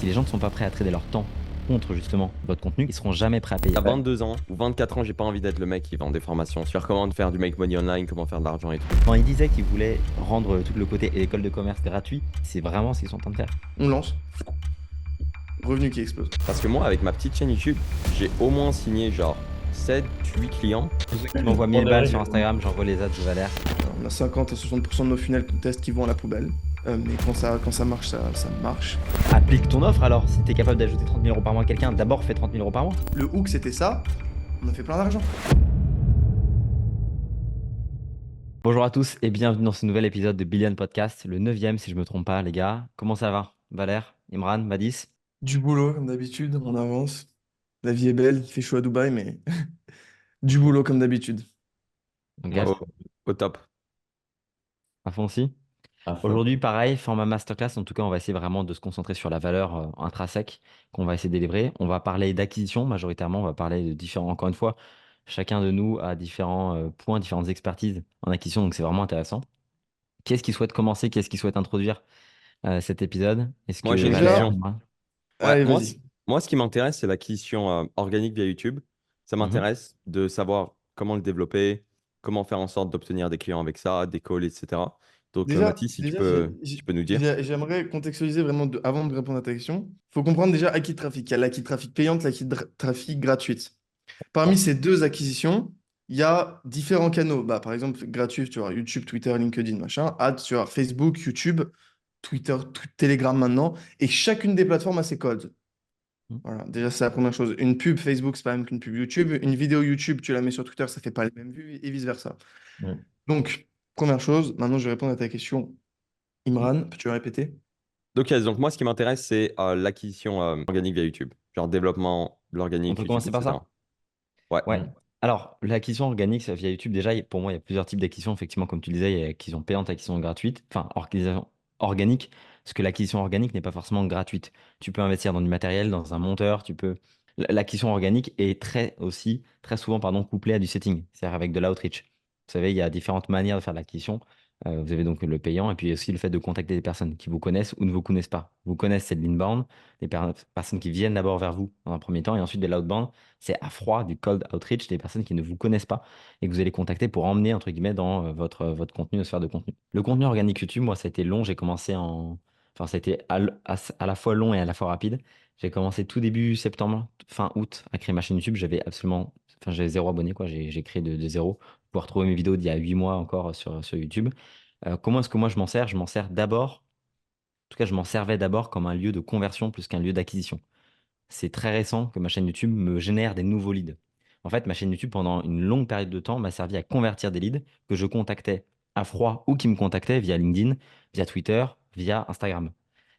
si les gens ne sont pas prêts à trader leur temps contre justement votre contenu, ils seront jamais prêts à payer. À 22 ans ou 24 ans, j'ai pas envie d'être le mec qui vend des formations sur comment faire du make money online, comment faire de l'argent et tout. Quand ils disaient qu'ils voulaient rendre tout le côté école de commerce gratuit, c'est vraiment ce qu'ils sont en train de faire. On lance. Revenu qui explose. Parce que moi, avec ma petite chaîne YouTube, j'ai au moins signé genre 7, 8 clients. Ils m'envoient 1000 balles sur Instagram, j'envoie les ads de Valère. On a 50 à 60% de nos funnels tests qui vont à la poubelle. Mais quand ça marche, ça marche. Applique ton offre alors. Si tu es capable d'ajouter 30 000 euros par mois à quelqu'un, d'abord fais 30 000 euros par mois. Le hook, c'était ça. On a fait plein d'argent. Bonjour à tous et bienvenue dans ce nouvel épisode de Billion Podcast, le 9e si je me trompe pas les gars. Comment ça va? Valère, Imran, Badis? Du boulot, comme d'habitude, on avance. La vie est belle, il fait chaud à Dubaï, mais du boulot comme d'habitude. Donc, Ouais, gars, au top. à fond aussi. À fond. Aujourd'hui, pareil, format masterclass. En tout cas, on va essayer vraiment de se concentrer sur la valeur intrinsèque qu'on va essayer de délivrer. On va parler d'acquisition majoritairement. On va parler de différents. Encore une fois, chacun de nous a différents points, différentes expertises en acquisition. Donc, c'est vraiment intéressant. Qui est-ce qui souhaite commencer? Qui est-ce qui souhaite introduire cet épisode? Est-ce Moi, que j'ai une Valère, Déjà, question. Imran? Ouais, allez, vas-y. moi, ce qui m'intéresse, c'est l'acquisition organique via YouTube. Ça Mhm. m'intéresse de savoir comment le développer, comment faire en sorte d'obtenir des clients avec ça, des calls, etc. Donc, Déjà, Mathis, si tu déjà peux, si tu peux nous dire. j'aimerais contextualiser vraiment avant de répondre à ta question. Il faut comprendre déjà acquis de trafic. Il y a l'acquis de trafic payante, l'acquis de trafic gratuite. Parmi ces deux acquisitions, il y a différents canaux. Bah, par exemple, gratuit, tu vois, YouTube, Twitter, LinkedIn, machin. Ads, tu vois, Facebook, YouTube, Twitter, Telegram maintenant. Et chacune des plateformes a ses codes. Voilà, déjà, c'est la première chose. Une pub Facebook, c'est pas la même qu'une pub YouTube. Une vidéo YouTube, tu la mets sur Twitter, ça fait pas les mêmes vues et vice-versa. Mhm. Donc, première chose, maintenant je vais répondre à ta question. Imran, peux-tu répéter? Donc, yes, donc moi, ce qui m'intéresse, c'est l'acquisition organique via YouTube. Genre développement de On l'organique, peut YouTube, commencer par ça? etc. Ouais. Ouais. Alors, l'acquisition organique via YouTube, déjà, pour moi, il y a plusieurs types d'acquisitions. Effectivement, comme tu le disais, il y a l'acquisition payante, l'acquisition gratuite. Enfin, acquisition organique, parce que l'acquisition organique n'est pas forcément gratuite. Tu peux investir dans du matériel, dans un monteur, tu peux. L'acquisition organique est très souvent, pardon, couplée à du setting, c'est-à-dire avec de l'outreach. Vous savez, il y a différentes manières de faire de l'acquisition. Vous avez donc le payant et puis aussi le fait de contacter des personnes qui vous connaissent ou ne vous connaissent pas. Vous connaissez, c'est de l'inbound, des personnes qui viennent d'abord vers vous dans un premier temps et ensuite de l'outbound, c'est à froid, du cold outreach, des personnes qui ne vous connaissent pas et que vous allez contacter pour emmener, entre guillemets, dans votre contenu, notre sphère de contenu. Le contenu organique YouTube, moi, ça a été long. J'ai commencé en. Enfin, ça a été à la fois long et à la fois rapide. J'ai commencé tout début septembre, fin août, à créer ma chaîne YouTube. J'avais absolument. Enfin, j'avais zéro abonné, quoi. J'ai créé de zéro. Pour retrouver mes vidéos d'il y a 8 mois encore sur YouTube. Comment est-ce que moi je m'en sers? Je m'en sers d'abord. En tout cas, je m'en servais d'abord comme un lieu de conversion plus qu'un lieu d'acquisition. C'est très récent que ma chaîne YouTube me génère des nouveaux leads. En fait, ma chaîne YouTube, pendant une longue période de temps, m'a servi à convertir des leads que je contactais à froid ou qui me contactaient via LinkedIn, via Twitter, via Instagram.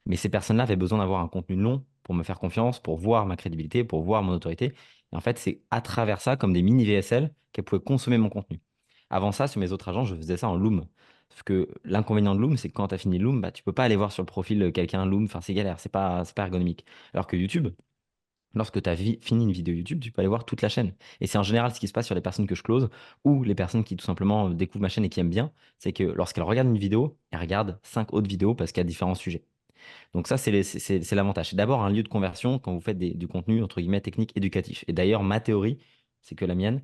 Mais ces personnes-là avaient besoin d'avoir un contenu long pour me faire confiance, pour voir ma crédibilité, pour voir mon autorité. Et en fait, c'est à travers ça, comme des mini VSL, qu'elles pouvaient consommer mon contenu. Avant ça, sur mes autres agents, je faisais ça en Loom. Sauf que l'inconvénient de Loom, c'est que quand tu as fini Loom, bah, tu peux pas aller voir sur le profil de quelqu'un Loom. Enfin, c'est galère, c'est pas ergonomique. Alors que YouTube, lorsque tu as fini une vidéo YouTube, tu peux aller voir toute la chaîne. Et c'est en général ce qui se passe sur les personnes que je close ou les personnes qui tout simplement découvrent ma chaîne et qui aiment bien. C'est que lorsqu'elles regardent une vidéo, elles regardent 5 autres vidéos parce qu'il y a différents sujets. Donc ça, c'est l'avantage. C'est d'abord un lieu de conversion quand vous faites du contenu, entre guillemets, technique, éducatif. Et d'ailleurs, ma théorie, c'est que la mienne,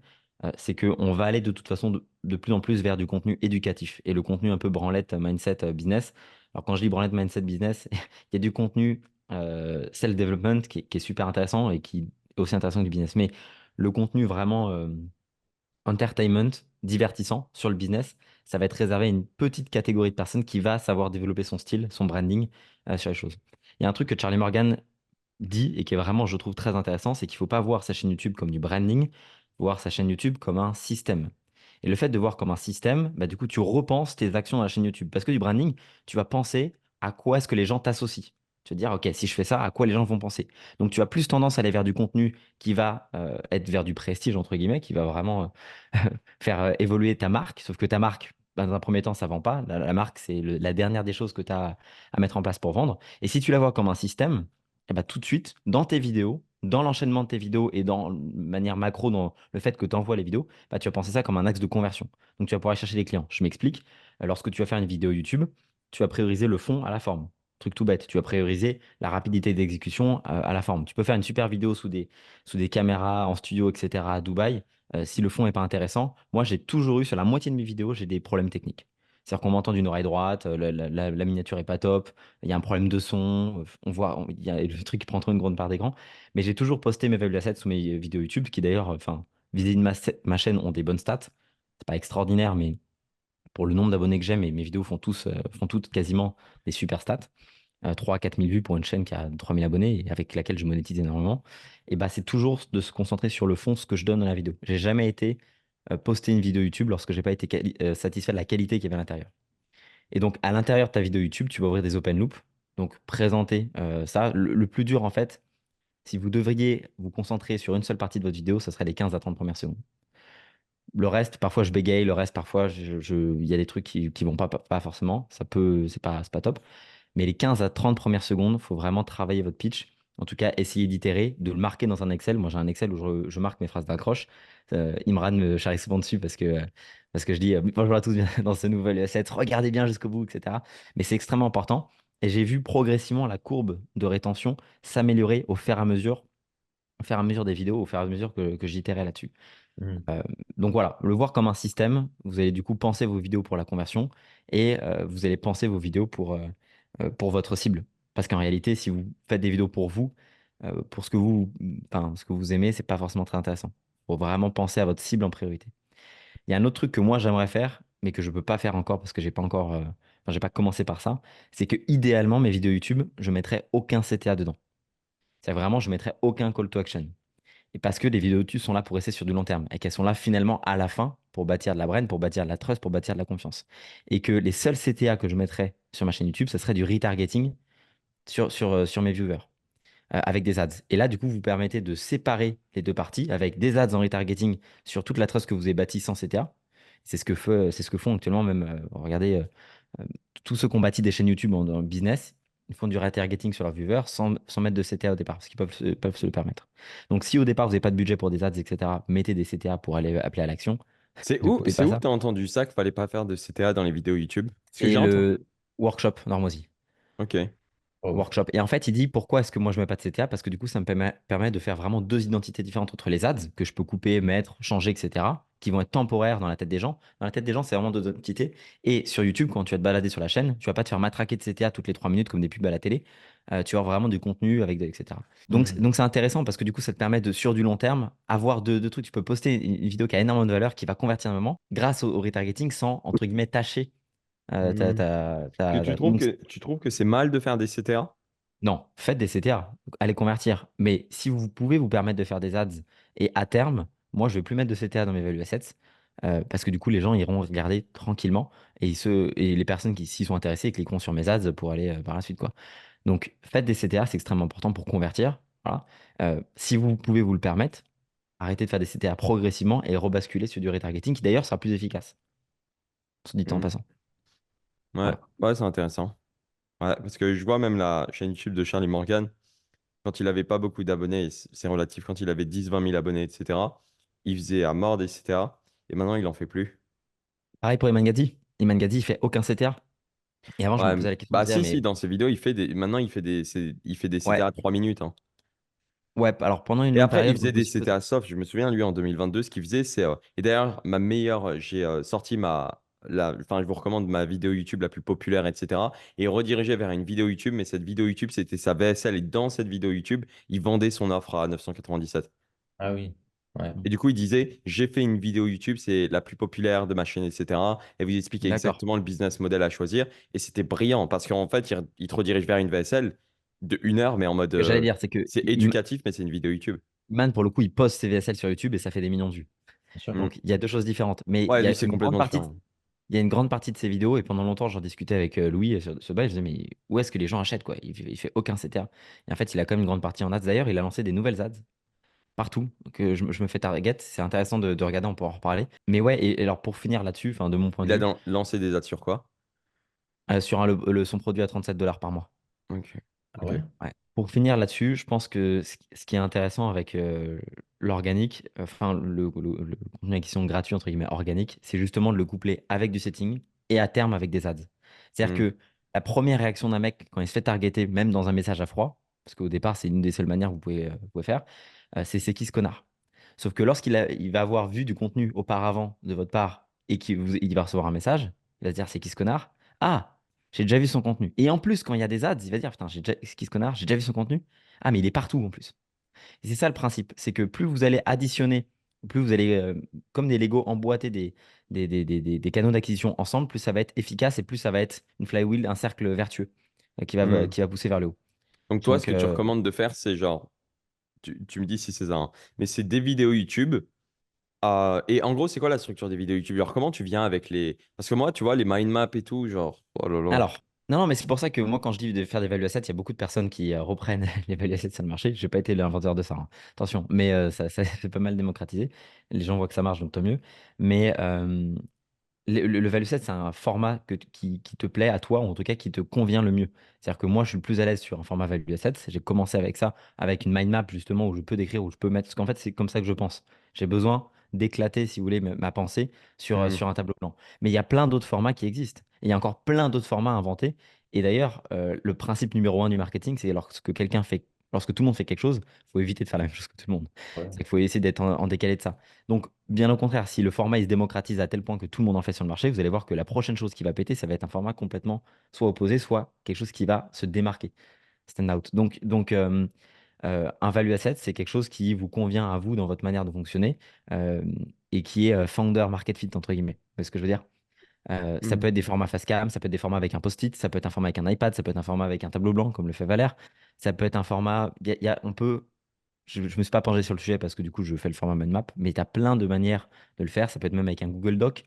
c'est qu'on va aller de toute façon de plus en plus vers du contenu éducatif. Et le contenu un peu branlette, mindset, business. Alors quand je dis branlette, mindset, business, il y a du contenu self-development qui est super intéressant et qui est aussi intéressant que du business. Mais le contenu vraiment entertainment, divertissant sur le business, ça va être réservé à une petite catégorie de personnes qui va savoir développer son style, son branding sur les choses. Il y a un truc que Charlie Morgan dit et qui est vraiment, je trouve, très intéressant, c'est qu'il ne faut pas voir sa chaîne YouTube comme du branding, il faut voir sa chaîne YouTube comme un système. Et le fait de voir comme un système, bah, du coup, tu repenses tes actions dans la chaîne YouTube. Parce que du branding, tu vas penser à quoi est-ce que les gens t'associent. Tu vas te dire, OK, si je fais ça, à quoi les gens vont penser? Donc, tu as plus tendance à aller vers du contenu qui va être vers du prestige, entre guillemets, qui va vraiment faire évoluer ta marque. Sauf que ta marque, bah, dans un premier temps, ça vend pas. La marque, c'est la dernière des choses que tu as à mettre en place pour vendre. Et si tu la vois comme un système, eh ben, tout de suite, dans tes vidéos, dans l'enchaînement de tes vidéos et dans manière macro, dans le fait que tu envoies les vidéos, bah, tu vas penser ça comme un axe de conversion. Donc, tu vas pouvoir aller chercher des clients. Je m'explique. Lorsque tu vas faire une vidéo YouTube, tu vas prioriser le fond à la forme. Truc tout bête. Tu vas prioriser la rapidité d'exécution à la forme. Tu peux faire une super vidéo sous des caméras en studio, etc. à Dubaï. Si le fond n'est pas intéressant, moi j'ai toujours eu sur la moitié de mes vidéos, j'ai des problèmes techniques. C'est-à-dire qu'on m'entend d'une oreille droite, la miniature est pas top, il y a un problème de son, on voit, il y a le truc qui prend trop une grande part d'écran. Mais j'ai toujours posté mes value assets sous mes vidéos YouTube, qui d'ailleurs, enfin, vis-à-vis de ma chaîne ont des bonnes stats. C'est pas extraordinaire, mais pour le nombre d'abonnés que j'ai, mes vidéos font toutes quasiment des super stats. 3 à 4 000 vues pour une chaîne qui a 3 000 abonnés et avec laquelle je monétise énormément. Et bah, c'est toujours de se concentrer sur le fond, ce que je donne dans la vidéo. J'ai jamais été poster une vidéo YouTube lorsque j'ai pas été satisfait de la qualité qu'il y avait à l'intérieur. Et donc, à l'intérieur de ta vidéo YouTube, tu vas ouvrir des open loops. Donc, présenter ça. Le plus dur, en fait, si vous devriez vous concentrer sur une seule partie de votre vidéo, ce serait les 15 à 30 premières secondes. Le reste, parfois je bégaye, le reste, parfois, il y a des trucs qui vont pas forcément. C'est pas top. Mais les 15 à 30 premières secondes, il faut vraiment travailler votre pitch. En tout cas, essayer d'itérer, de le marquer dans un Excel. Moi, j'ai un Excel où je marque mes phrases d'accroche. Imran me charrie souvent dessus parce que je dis bonjour à tous dans ce nouvel set, regardez bien jusqu'au bout, etc. Mais c'est extrêmement important. Et j'ai vu progressivement la courbe de rétention s'améliorer au fur et à mesure des vidéos, au fur et à mesure que j'itérais là-dessus. Hmm. Donc voilà, le voir comme un système, vous allez du coup penser vos vidéos pour la conversion et vous allez penser vos vidéos pour votre cible. Parce qu'en réalité, si vous faites des vidéos pour vous, pour enfin, ce que vous aimez, c'est pas forcément très intéressant. Il faut vraiment penser à votre cible en priorité. Il y a un autre truc que moi j'aimerais faire, mais que je peux pas faire encore parce que j'ai pas encore, enfin, j'ai pas commencé par ça, c'est que idéalement mes vidéos YouTube, je mettrais aucun CTA dedans. C'est vraiment, je mettrais aucun call to action. Et parce que les vidéos YouTube sont là pour rester sur du long terme et qu'elles sont là finalement à la fin pour bâtir de la brand, pour bâtir de la trust, pour bâtir de la confiance. Et que les seuls CTA que je mettrais sur ma chaîne YouTube, ce serait du retargeting sur mes viewers avec des ads. Et là, du coup, vous permettez de séparer les deux parties avec des ads en retargeting sur toute la trust que vous avez bâtie sans CTA. C'est ce que font actuellement même, regardez, euh, tous ceux qui ont bâti des chaînes YouTube en business, ils font du retargeting sur leurs viewers sans mettre de CTA au départ, parce qu'ils peuvent se le permettre. Donc si au départ, vous n'avez pas de budget pour des ads, etc., mettez des CTA pour aller appeler à l'action. C'est Ne où, coupez c'est pas où que ça. tu as entendu ça qu'il fallait pas faire de CTA dans les vidéos YouTube? Parce que C'est j'ai entendu. le workshop Normosy. Ok. Oh. Workshop. Et en fait, il dit pourquoi est-ce que moi je mets pas de CTA? Parce que du coup, ça me permet de faire vraiment deux identités différentes entre les ads que je peux couper, mettre, changer, etc. qui vont être temporaires dans la tête des gens. Dans la tête des gens, c'est vraiment deux identités. Et sur YouTube, quand tu vas te balader sur la chaîne, tu vas pas te faire matraquer de CTA toutes les 3 minutes comme des pubs à la télé. Tu vas avoir vraiment du contenu etc. Donc, Mhm. donc c'est intéressant parce que du coup, ça te permet de, sur du long terme, avoir deux trucs. Tu peux poster une vidéo qui a énormément de valeur, qui va convertir un moment, grâce au retargeting, sans, entre guillemets, tâcher. Mhm. Que tu trouves Donc, que tu trouves que c'est mal de faire des CTA? non, faites des CTA, allez convertir. Mais si vous pouvez vous permettre de faire des ads et à terme, moi je vais plus mettre de CTA dans mes value assets parce que du coup les gens iront regarder tranquillement et les personnes qui s'y sont intéressées cliqueront sur mes ads pour aller par la suite quoi. Donc faites des CTA, c'est extrêmement important pour convertir. Voilà. Si vous pouvez vous le permettre, arrêtez de faire des CTA progressivement et rebasculer sur du retargeting qui d'ailleurs sera plus efficace. Se dit en Hmm. passant. Ouais, Voilà. ouais, c'est intéressant. Ouais, parce que je vois même la chaîne YouTube de Charlie Morgan, quand il avait pas beaucoup d'abonnés, et c'est relatif, quand il avait 10, 20 000 abonnés, etc., il faisait à mort des CTA, et maintenant il en fait plus. Pareil pour Iman Gadzhi. Iman Gadzhi, il fait aucun CTA. Et avant, je me Ouais, posais la question de bah dire, si, mais si, dans ses vidéos, maintenant il fait des ouais, CTA à 3 minutes, hein. ouais, alors pendant une Et longue après, il période, faisait des CTA soft. Je me souviens, lui, en 2022, ce qu'il faisait, c'est. Et d'ailleurs, ma meilleure. J'ai sorti Enfin, je vous recommande ma vidéo YouTube la plus populaire, etc. Et redirigé vers une vidéo YouTube. Mais cette vidéo YouTube, c'était sa VSL. Et dans cette vidéo YouTube, il vendait son offre à 997. Ah oui. Ouais. Et du coup, il disait, j'ai fait une vidéo YouTube, c'est la plus populaire de ma chaîne, etc. Et vous expliquez D'accord. exactement le business model à choisir. Et c'était brillant parce qu'en fait, il te redirige vers une VSL de 1 heure, mais en mode. Ce que j'allais dire, c'est que C'est éducatif, mais c'est une vidéo YouTube. Iman, pour le coup, il poste ses VSL sur YouTube et ça fait des millions de vues. Bien sûr. Mm. Donc, il y a deux choses différentes. Mais Ouais, lui, c'est complètement différent. il y a une grande partie de ses vidéos, et pendant longtemps, j'en discutais avec Louis sur ce bail, je disais, mais où est-ce que les gens achètent, quoi? Il fait aucun CTA. Et en fait, il a quand même une grande partie en ads. D'ailleurs, il a lancé des nouvelles ads partout, que je me fais target. C'est intéressant de regarder, on pourra en reparler. Mais ouais, et alors pour finir là-dessus, enfin, de mon point Il de a vue, lancé des ads sur quoi? sur son produit à 37 $ par mois. Ok. Ah Ok. ouais? Ouais. Pour finir là-dessus, je pense que ce qui est intéressant avec l'organique, enfin le contenu qui sont gratuits, entre guillemets, organique, c'est justement de le coupler avec du setting et à terme avec des ads. C'est-à-dire Hmm. que La première réaction d'un mec quand il se fait targeter, même dans un message à froid, parce qu'au départ, c'est une des seules manières que vous pouvez faire, c'est qui ce connard? Sauf que il va avoir vu du contenu auparavant de votre part et il va recevoir un message, il va se dire c'est qui ce connard? Ah, j'ai déjà vu son contenu. Et en plus, quand il y a des ads, il va dire putain, c'est qui ce connard? J'ai déjà vu son contenu. Ah, mais il est partout en plus. Et c'est ça le principe, c'est que plus vous allez additionner, plus vous allez, comme des Lego, emboîter des canaux d'acquisition ensemble, plus ça va être efficace et plus ça va être une flywheel, un cercle vertueux Hmm. qui va pousser vers le haut. Donc toi, ce Donc, que tu recommandes de faire, c'est genre, tu me dis si c'est ça, hein, mais c'est des vidéos YouTube. Et en gros, c'est quoi la structure des vidéos YouTube? Alors, comment tu viens avec les... Parce que moi, tu vois, les mind maps et tout, genre, oh là là. alors, non, non, mais c'est pour ça que moi, quand je dis de faire des value assets, il y a beaucoup de personnes qui reprennent les value assets sur le marché. Je n'ai pas été l'inventeur de ça, hein. Attention, mais ça c'est pas mal démocratisé. Les gens voient que ça marche, donc tant mieux. Mais le value set, c'est un format qui te plaît à toi, ou en tout cas qui te convient le mieux. C'est-à-dire que moi, je suis le plus à l'aise sur un format value set. J'ai commencé avec ça, avec une mind map, justement, où je peux décrire, où je peux mettre. Parce qu'en fait, c'est comme ça que je pense. J'ai besoin d'éclater, si vous voulez, ma pensée Hmm. sur un tableau blanc. Mais il y a plein d'autres formats qui existent. Et il y a encore plein d'autres formats à inventer. Et d'ailleurs, le principe numéro un du marketing, c'est lorsque tout le monde fait quelque chose, il faut éviter de faire la même chose que tout le monde. Ouais. C'est qu'il faut essayer d'être en décalé de ça. Donc, bien au contraire, si le format il se démocratise à tel point que tout le monde en fait sur le marché, vous allez voir que la prochaine chose qui va péter, ça va être un format complètement soit opposé, soit quelque chose qui va se démarquer, stand out. Un value asset, c'est quelque chose qui vous convient à vous dans votre manière de fonctionner euh, et qui est founder market fit, entre guillemets. Vous voyez ce que je veux dire? Ça Hmm. peut être des formats face cam, ça peut être des formats avec un post-it, ça peut être un format avec un iPad, ça peut être un format avec un tableau blanc, comme le fait Valère. Ça peut être un format. On peut je ne me suis pas penché sur le sujet parce que du coup, je fais le format mind map, mais tu as plein de manières de le faire. Ça peut être même avec un Google Doc.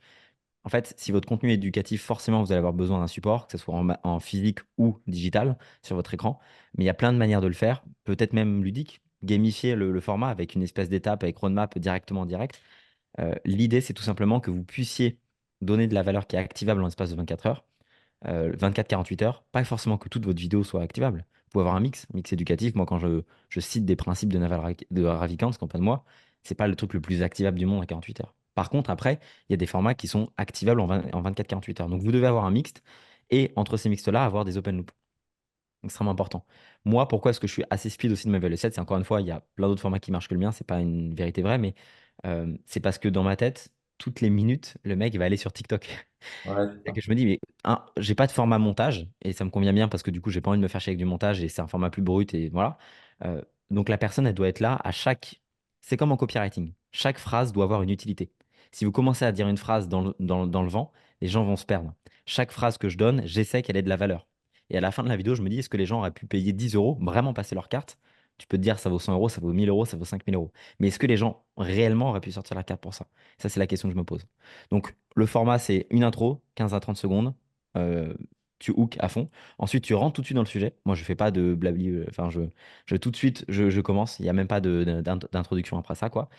En fait, si votre contenu est éducatif, forcément, vous allez avoir besoin d'un support, que ce soit en physique ou digital sur votre écran. Mais il y a plein de manières de le faire, peut-être même ludique. Gamifier le format avec une espèce d'étape, avec roadmap directement en direct. L'idée, c'est tout simplement que vous puissiez donner de la valeur qui est activable en l'espace de 24 heures 24-48 heures, pas forcément que toute votre vidéo soit activable. Vous pouvez avoir un mix éducatif. Moi, quand je cite des principes de Ravikant, c'est qu'on parle de moi, c'est pas le truc le plus activable du monde à 48 heures. Par contre, après, il y a des formats qui sont activables en 24-48 heures. Donc, vous devez avoir un mixte et entre ces mixtes-là, avoir des open loops. Extrêmement important. Moi, pourquoi est-ce que je suis assez speed aussi de ma VL7? C'est encore une fois, il y a plein d'autres formats qui marchent que le mien, c'est pas une vérité vraie, mais c'est parce que dans ma tête, toutes les minutes, le mec il va aller sur TikTok. Ouais, Et que je me dis, mais j'ai pas de format montage et ça me convient bien parce que du coup, j'ai pas envie de me faire chier avec du montage et c'est un format plus brut et voilà. Euh, donc la personne, elle doit être là à chaque. C'est comme en copywriting. Chaque phrase doit avoir une utilité. Si vous commencez à dire une phrase dans le vent, les gens vont se perdre. Chaque phrase que je donne, j'essaie qu'elle ait de la valeur. Et à la fin de la vidéo, je me dis, est-ce que les gens auraient pu payer 10 euros, vraiment passer leur carte? Tu peux te dire, ça vaut 100 euros, ça vaut 1000 euros, ça vaut 5000 euros. Mais est-ce que les gens réellement auraient pu sortir la carte pour ça? Ça, c'est la question que je me pose. Donc, le format, c'est une intro, 15 à 30 secondes. euh, Tu hook à fond. Ensuite, tu rentres tout de suite dans le sujet. Moi, je fais pas de blabli. Enfin, tout de suite, je commence. Il n'y a même pas d'introduction après ça, quoi.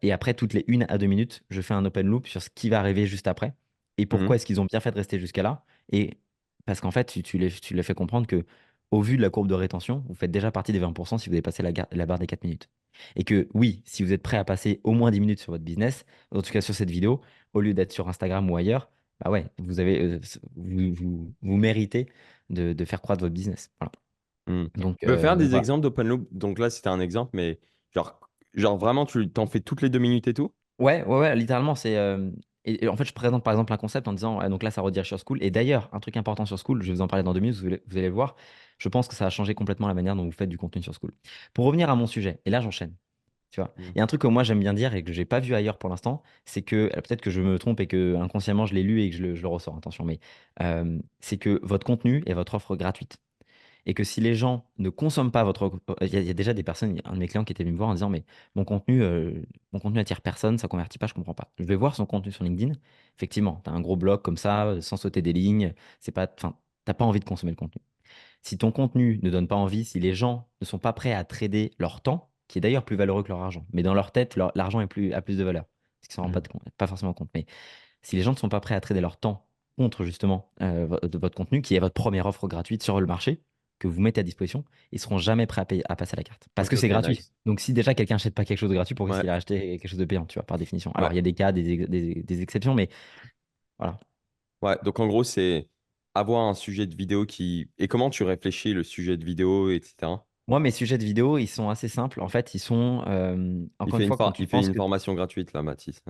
Et après, toutes les 1 à 2 minutes, je fais un open loop sur ce qui va arriver juste après. Et pourquoi Mhm. est-ce qu'ils ont bien fait de rester jusqu'à là? Et parce qu'en fait, tu les fais comprendre que, au vu de la courbe de rétention, vous faites déjà partie des 20% si vous avez passé la barre des 4 minutes. Et que oui, si vous êtes prêt à passer au moins 10 minutes sur votre business, en tout cas sur cette vidéo, au lieu d'être sur Instagram ou ailleurs, bah ouais, vous méritez de faire croître votre business. Voilà. Hmm. Tu peux faire Donc des voilà. exemples d'open loop? Donc là, c'était un exemple, mais genre, genre vraiment, tu t'en fais toutes les 2 minutes et tout? Ouais, ouais, ouais, littéralement, et en fait, je présente par exemple un concept en disant, ah, donc là, ça redirige sur School. Et d'ailleurs, un truc important sur School, je vais vous en parler dans 2 minutes, vous allez le voir. Je pense que ça a changé complètement la manière dont vous faites du contenu sur School. Pour revenir à mon sujet, et là, j'enchaîne. Tu vois, Hmm. il y a un truc que moi j'aime bien dire et que j'ai pas vu ailleurs pour l'instant, c'est que, peut-être que je me trompe et que inconsciemment je l'ai lu et que je le ressors, attention, mais c'est que votre contenu est votre offre gratuite. Et que si les gens ne consomment pas il y a déjà des personnes, il y a un de mes clients qui était venu me voir en disant, mais mon contenu attire personne, ça convertit pas, je comprends pas. Je vais voir son contenu sur LinkedIn. Effectivement, tu as un gros blog comme ça, sans sauter des lignes, enfin, t'as pas envie de consommer le contenu. Si ton contenu ne donne pas envie, si les gens ne sont pas prêts à trader leur temps, qui est d'ailleurs plus valeureux que leur argent, mais dans leur tête, l'argent a plus de valeur, parce qu'ils s'en rendent Hmm. pas forcément compte. Mais si les gens ne sont pas prêts à trader leur temps contre justement de votre contenu, qui est votre première offre gratuite sur le marché, que vous mettez à disposition, ils seront jamais prêts à passer à la carte. Parce Ok, que c'est ok, gratuit. nice. Donc si déjà quelqu'un n'achète pas quelque chose de gratuit, pourquoi est-ce Ouais, qu'il a acheté quelque chose de payant, tu vois, par définition. ouais, Alors il y a des cas, des exceptions, mais voilà. ouais. Donc en gros, c'est avoir un sujet de vidéo qui. Et comment tu réfléchis le sujet de vidéo, etc. Moi, mes sujets de vidéo, ils sont assez simples. En fait, ils sont, encore une fois, quand tu Il fait penses une que formation gratuite, là, Mathis.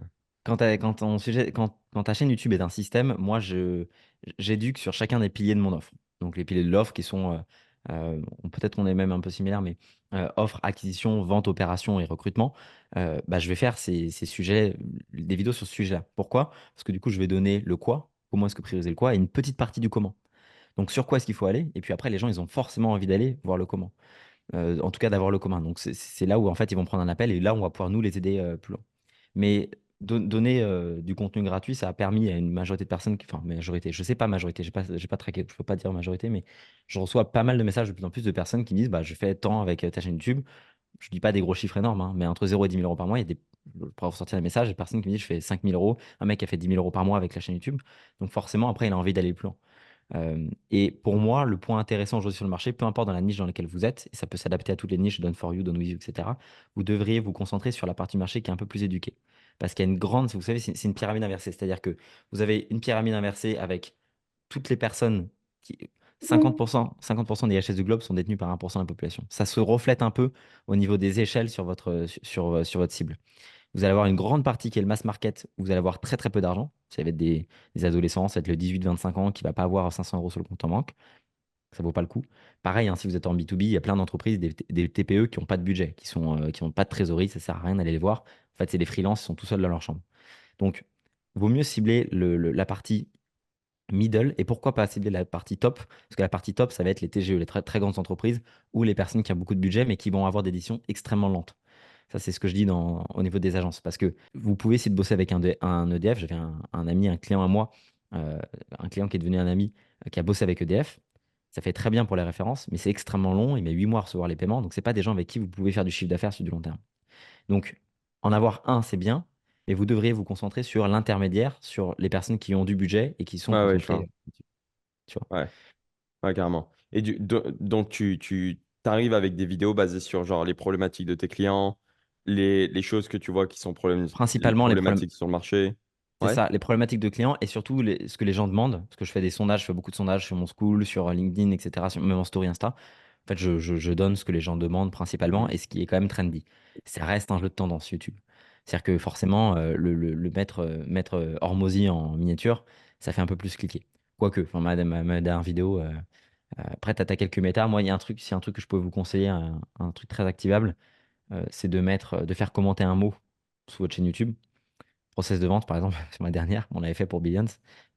quand ta chaîne YouTube est un système, moi, j'éduque sur chacun des piliers de mon offre. Donc, les piliers de l'offre qui sont, peut-être qu'on est même un peu similaires, mais offre, acquisition, vente, opération et recrutement. Bah, je vais faire ces sujets, des vidéos sur ce sujet-là. Pourquoi? Parce que du coup, je vais donner le quoi, comment est-ce que prioriser le quoi, et une petite partie du comment. Donc, sur quoi est-ce qu'il faut aller? Et puis après, les gens, ils ont forcément envie d'aller voir le comment. En tout cas, d'avoir le commun. Donc, c'est là où, en fait, ils vont prendre un appel et là, on va pouvoir nous les aider plus loin. Mais donner du contenu gratuit, ça a permis à une majorité de personnes, enfin majorité, je sais pas majorité, j'ai pas traqué, je peux pas dire majorité, mais je reçois pas mal de messages de plus en plus de personnes qui me disent, bah, je fais tant avec ta chaîne YouTube. Je dis pas des gros chiffres énormes, hein, mais entre 0 et 10 000 euros par mois, il y a je pourrais vous sortir des messages, des personnes qui me disent, je fais 5 000 euros, un mec qui a fait 10 000 euros par mois avec la chaîne YouTube. Donc forcément, après, il a envie d'aller plus loin. Et pour moi, le point intéressant aujourd'hui sur le marché, peu importe dans la niche dans laquelle vous êtes, et ça peut s'adapter à toutes les niches, Done for You, Done with You, etc., vous devriez vous concentrer sur la partie du marché qui est un peu plus éduquée. Parce qu'il y a une grande, vous savez, c'est une pyramide inversée. C'est-à-dire que vous avez une pyramide inversée avec toutes les personnes qui. 50% des richesses du globe sont détenues par 1% de la population. Ça se reflète un peu au niveau des échelles sur votre cible. Vous allez avoir une grande partie qui est le mass market, où vous allez avoir très très peu d'argent. Ça va être des adolescents, ça va être le 18-25 ans qui ne va pas avoir 500 euros sur le compte en banque. Ça vaut pas le coup. Pareil, hein, si vous êtes en B2B, il y a plein d'entreprises, des TPE qui n'ont pas de budget, qui n'ont pas de trésorerie, ça sert à rien d'aller les voir. En fait, c'est des freelances, ils sont tout seuls dans leur chambre. Donc, vaut mieux cibler la partie middle. Et pourquoi pas cibler la partie top? Parce que la partie top, ça va être les TGE, les très, très grandes entreprises, ou les personnes qui ont beaucoup de budget, mais qui vont avoir des éditions extrêmement lentes. Ça, c'est ce que je dis au niveau des agences. Parce que vous pouvez essayer de bosser avec un EDF. J'avais un ami, un client à moi, euh, un client qui est devenu un ami, qui a bossé avec EDF. Ça fait très bien pour les références, mais c'est extrêmement long. Il met 8 mois à recevoir les paiements. Donc, ce n'est pas des gens avec qui vous pouvez faire du chiffre d'affaires sur du long terme. Donc, en avoir un, c'est bien, mais vous devriez vous concentrer sur l'intermédiaire, sur les personnes qui ont du budget et qui sont Ouais, ouais, je vois. concentrées. Tu vois. Ouais, ouais, carrément. Et donc, tu arrives avec des vidéos basées sur genre les problématiques de tes clients, les choses que tu vois qui sont les Principalement, problématiques sur le marché. c'est Ouais. ça, les problématiques de clients et surtout ce que les gens demandent. Parce que je fais des sondages, je fais beaucoup de sondages sur mon school, sur LinkedIn, etc., même en story Insta. En fait, je donne ce que les gens demandent principalement et ce qui est quand même trendy. Ça reste un jeu de tendance YouTube. C'est-à-dire que forcément, mettre Hormozy en miniature, ça fait un peu plus cliquer. Quoique, enfin, ma dernière vidéo, après, tu as quelques méta. Moi, il y a un truc, c'est un truc que je peux vous conseiller, un truc très activable, c'est de faire commenter un mot sous votre chaîne YouTube. Process de vente, par exemple, sur ma dernière, on l'avait fait pour Billions.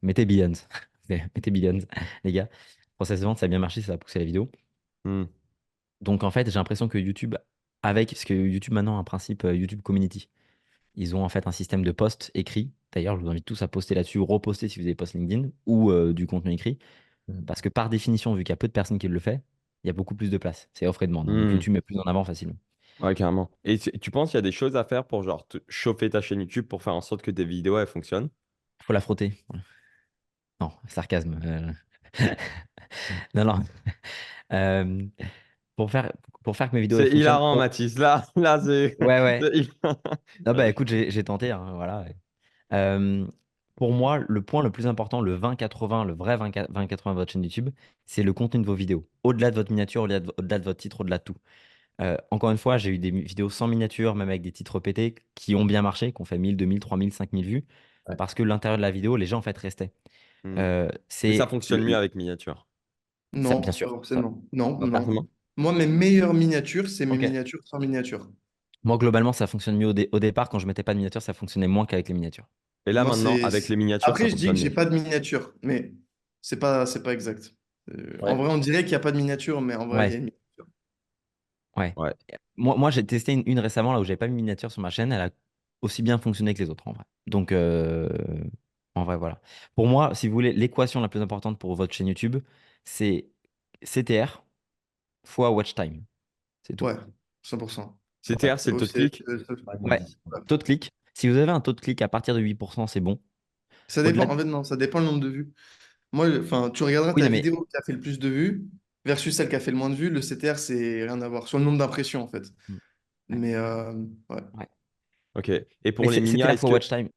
Mettez Billions. Mettez Billions, les gars. Process de vente, ça a bien marché, ça a poussé la vidéo. Hmm. Donc, en fait, j'ai l'impression que YouTube, parce que YouTube maintenant a un principe YouTube Community. Ils ont en fait un système de posts écrits. D'ailleurs, je vous invite tous à poster là-dessus ou reposter si vous avez post LinkedIn ou du contenu écrit. Mm. Parce que par définition, vu qu'il y a peu de personnes qui le font, il y a beaucoup plus de place. C'est offre et demande, hein. Donc, Hmm. YouTube met plus en avant facilement. Ouais, carrément. Et tu penses qu'il y a des choses à faire pour genre chauffer ta chaîne YouTube pour faire en sorte que tes vidéos elles fonctionnent? Il faut la frotter. Ouais. Non, sarcasme. Non, non. Euh, pour faire, pour faire que mes vidéos elles C'est fonctionnent. hilarant, Mathis. Là, c'est. Ouais, ouais. c'est hilarant. Ah bah Vas-y. écoute, j'ai tenté, hein, voilà. Ouais. Euh, pour moi, le point le plus important, le 20-80, le vrai 20-80 de votre chaîne YouTube, c'est le contenu de vos vidéos. Au-delà de votre miniature, au-delà de votre titre, au-delà de tout. Encore une fois, j'ai eu des vidéos sans miniature, même avec des titres pétés, qui ont bien marché, qui ont fait 1000, 2000, 3000, 5000 vues, Ouais. parce que l'intérieur de la vidéo, les gens en fait restaient. Hmm. Mais ça C'est fonctionne mieux avec miniature. ça, bien Non, pas sûr. forcément. Non, Pas non. forcément. Moi, mes meilleures miniatures, c'est mes Ok. miniatures sans miniature. Moi, globalement, ça fonctionne mieux au départ. Quand je mettais pas de miniature, ça fonctionnait moins qu'avec les miniatures. Et là, Moi, maintenant, avec les miniatures, ça Après, je dis que fonctionne j'ai mieux. pas de miniature, mais c'est pas exact. En Ouais. vrai, on dirait qu'il n'y a pas de miniature, mais en vrai, il y a Ouais, une miniature. ouais. Ouais. Moi, j'ai testé une récemment là où j'avais pas mis de miniature sur ma chaîne. Elle a aussi bien fonctionné que les autres en vrai. Donc, en vrai, voilà. Pour moi, si vous voulez, l'équation la plus importante pour votre chaîne YouTube, c'est CTR fois watch time. C'est tout. Ouais, 100%. CTR, c'est le Oh, taux de clic? Ouais, il m'a Ouais. dit. ouais. Taux de clic. Si vous avez un taux de clic à partir de 8%, c'est bon. Ça Au-delà dépend, de... en fait, non, ça dépend le nombre de vues. Moi, enfin, tu regarderas Oui, ta non, mais... vidéo qui a fait le plus de vues versus celle qui a fait le moins de vues. Le CTR, c'est rien à voir. Sur le nombre d'impressions, en fait. Hmm. Ouais, Mais ouais. ouais. Ok. Et Mais pour les minia, CTR fois watch time.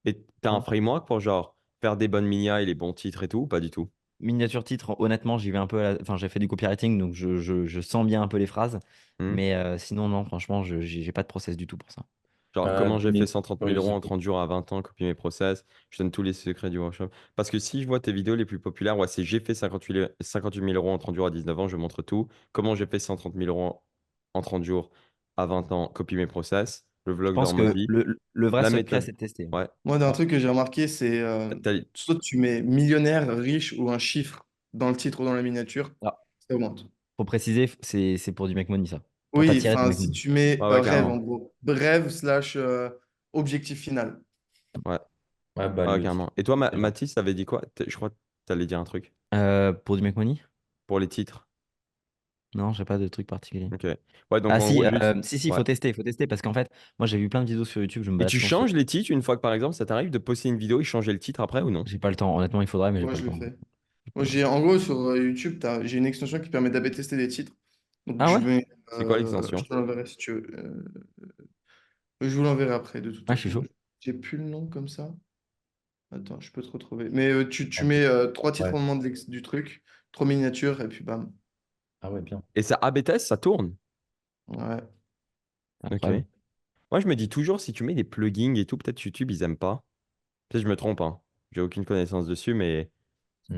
t'as un Pardon. framework pour genre faire des bonnes minia et les bons titres et tout ou pas du tout? Miniature titre, honnêtement, j'y vais un peu enfin, j'ai fait du copywriting, donc je sens bien un peu les phrases. Hmm. Mais sinon, non, franchement, j'ai pas de process du tout pour ça. Genre, comment j'ai fait Mais 130 000 euros en curiosité. 30 jours à 20 ans, copie mes process, je donne tous les secrets du workshop. Parce que si je vois tes vidéos les plus populaires, ouais, c'est j'ai fait 58 000 euros en 30 jours à 19 ans, je montre tout. Comment j'ai fait 130 000 euros en 30 jours à 20 ans, copie mes process, le Je vlog pense dans ma que vie, le vrai la secret, méthode. c'est de tester. Ouais. Moi, d'un truc que j'ai remarqué, c'est T'as- soit tu mets millionnaire, riche ou un chiffre dans le titre ou dans la miniature, Alors, ça augmente. faut préciser, c'est pour du make money, ça. Quand t'as Oui, tiré, c'est enfin, make si money. tu mets Ouais, ouais, rêve en carrément. gros, rêve slash objectif final. Ouais, Ouais, bah ouais, le titre. carrément. Et toi, C'est genre. Mathis, t'avais dit quoi? Je crois que t'allais dire un truc Pour du make money? pour les titres. Non, j'ai pas de truc particulier. Ok. Ouais, donc Ah en si, gros, juste. si, Ouais. faut tester parce qu'en fait, moi j'ai vu plein de vidéos sur YouTube, je me Et balade tu souvent sur changes YouTube. les titres une fois que, par exemple, ça t'arrive de poster une vidéo et changer le titre après ou non? J'ai pas le temps, honnêtement, il faudrait, mais j'ai Moi, pas je le le temps. fais. J'ai pas Moi, le temps. j'ai en gros sur YouTube, j'ai une extension qui permet d'AB tester des titres. Donc, Ah je ouais? vais, C'est quoi je l'extension? te l'enverrai si tu veux. Je vous l'enverrai après, de toute Ah, je suis façon. chaud. J'ai plus le nom comme ça. Attends, je peux te retrouver. Mais tu Ok. mets trois titres Ouais. au moment du truc, trois miniatures, et puis bam. Ah ouais, bien. Et ça A/B test, ça tourne. Ouais. Ok. Incroyable. Moi, je me dis toujours, si tu mets des plugins et tout, peut-être YouTube, ils aiment pas. Peut-être que je me trompe, hein. J'ai aucune connaissance dessus, mais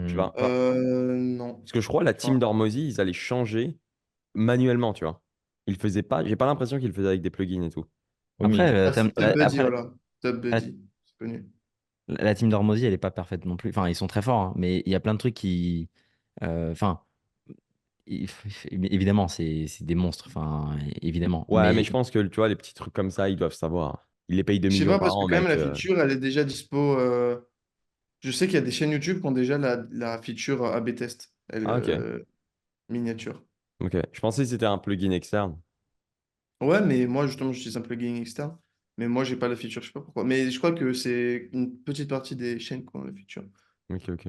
je sais Hmm. pas. Enfin, Non. parce que je crois la Enfin, team d'Ormozy, ils allaient changer manuellement, tu vois. Ils faisaient pas. J'ai pas l'impression qu'ils le faisaient avec des plugins et tout. Oui, mais Après, ah, c'est TubBuddy, après voilà. la, TubBuddy, c'est connu. la team d'Hormozy, elle est pas parfaite non plus. Enfin, ils sont très forts, hein, mais il y a plein de trucs qui. Enfin, évidemment, c'est des monstres, enfin, évidemment. Ouais, mais Mais je pense que, tu vois, les petits trucs comme ça, ils doivent savoir. Ils les payent 2 Je sais millions pas, par parce que an, quand même, mec. la feature, elle est déjà dispo. Je sais qu'il y a des chaînes YouTube qui ont déjà la feature A/B test, elle, Ah, ok. miniature. Ok. Je pensais que c'était un plugin externe. Ouais, mais moi, justement, j'utilise un plugin externe. Mais moi, j'ai pas la feature, je sais pas pourquoi. Mais je crois que c'est une petite partie des chaînes qui ont la feature. Ok, ok.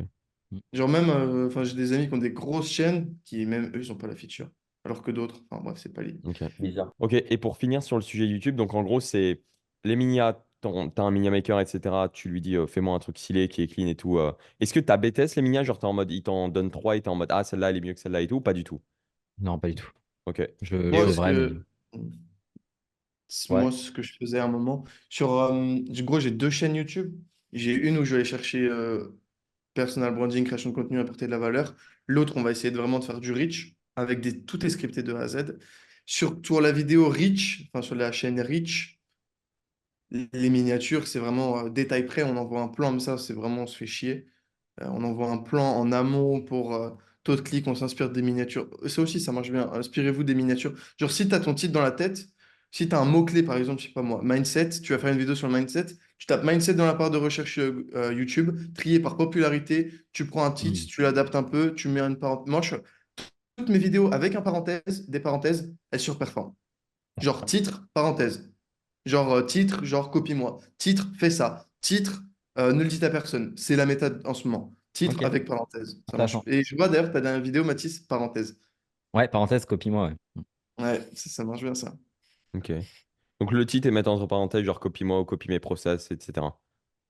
Genre même, enfin, j'ai des amis qui ont des grosses chaînes qui, même eux, ils ont pas la feature. Alors que d'autres, enfin bref, c'est pas lié. Ok. bizarre. Ok, et pour finir sur le sujet YouTube, donc en gros, c'est les minia, t'as un minia maker, etc. Tu lui dis, fais-moi un truc stylé qui est clean et tout. Est-ce que t'as BTS les minia, genre t'es en mode, il t'en donne trois et t'es en mode, ah, celle-là, elle est mieux que celle-là et tout, ou pas du tout? non, pas du tout. Ok, Je Moi, et ce sauverai, mais. que, ouais, moi, ce que je faisais à un moment, sur, en gros, j'ai deux chaînes YouTube. J'ai une où je vais aller chercher personal branding, création de contenu, apporter de la valeur. L'autre, on va essayer de vraiment de faire du reach avec tout est scripté de A à Z. Sur la vidéo reach, enfin sur la chaîne reach, les miniatures, c'est vraiment détail près. On envoie un plan, mais ça, c'est vraiment, on se fait chier. On envoie un plan en amont pour taux de clic, on s'inspire des miniatures. Ça aussi, ça marche bien. Inspirez-vous des miniatures. Genre, si tu as ton titre dans la tête, si tu as un mot-clé, par exemple, je sais pas moi, mindset, tu vas faire une vidéo sur le mindset, tu tapes mindset dans la barre de recherche YouTube, trié par popularité, tu prends un titre, Hmm. tu l'adaptes un peu, tu mets une parenthèse. Moi, toutes mes vidéos avec un parenthèse, des parenthèses, elles surperforment. Genre, titre, parenthèse. Genre, titre, genre, copie-moi. Titre, fais ça. Titre, ne le dites à personne. C'est la méthode en ce moment. Titre Ok, avec parenthèse. Ça marche. intéressant. Et je vois d'ailleurs, tu as dans la vidéo, Mathis, parenthèse. Ouais, parenthèse, copie-moi, ouais. Ouais, ça marche bien ça. ok. Donc le titre est mettre entre parenthèses, genre copie-moi ou copie mes process, etc.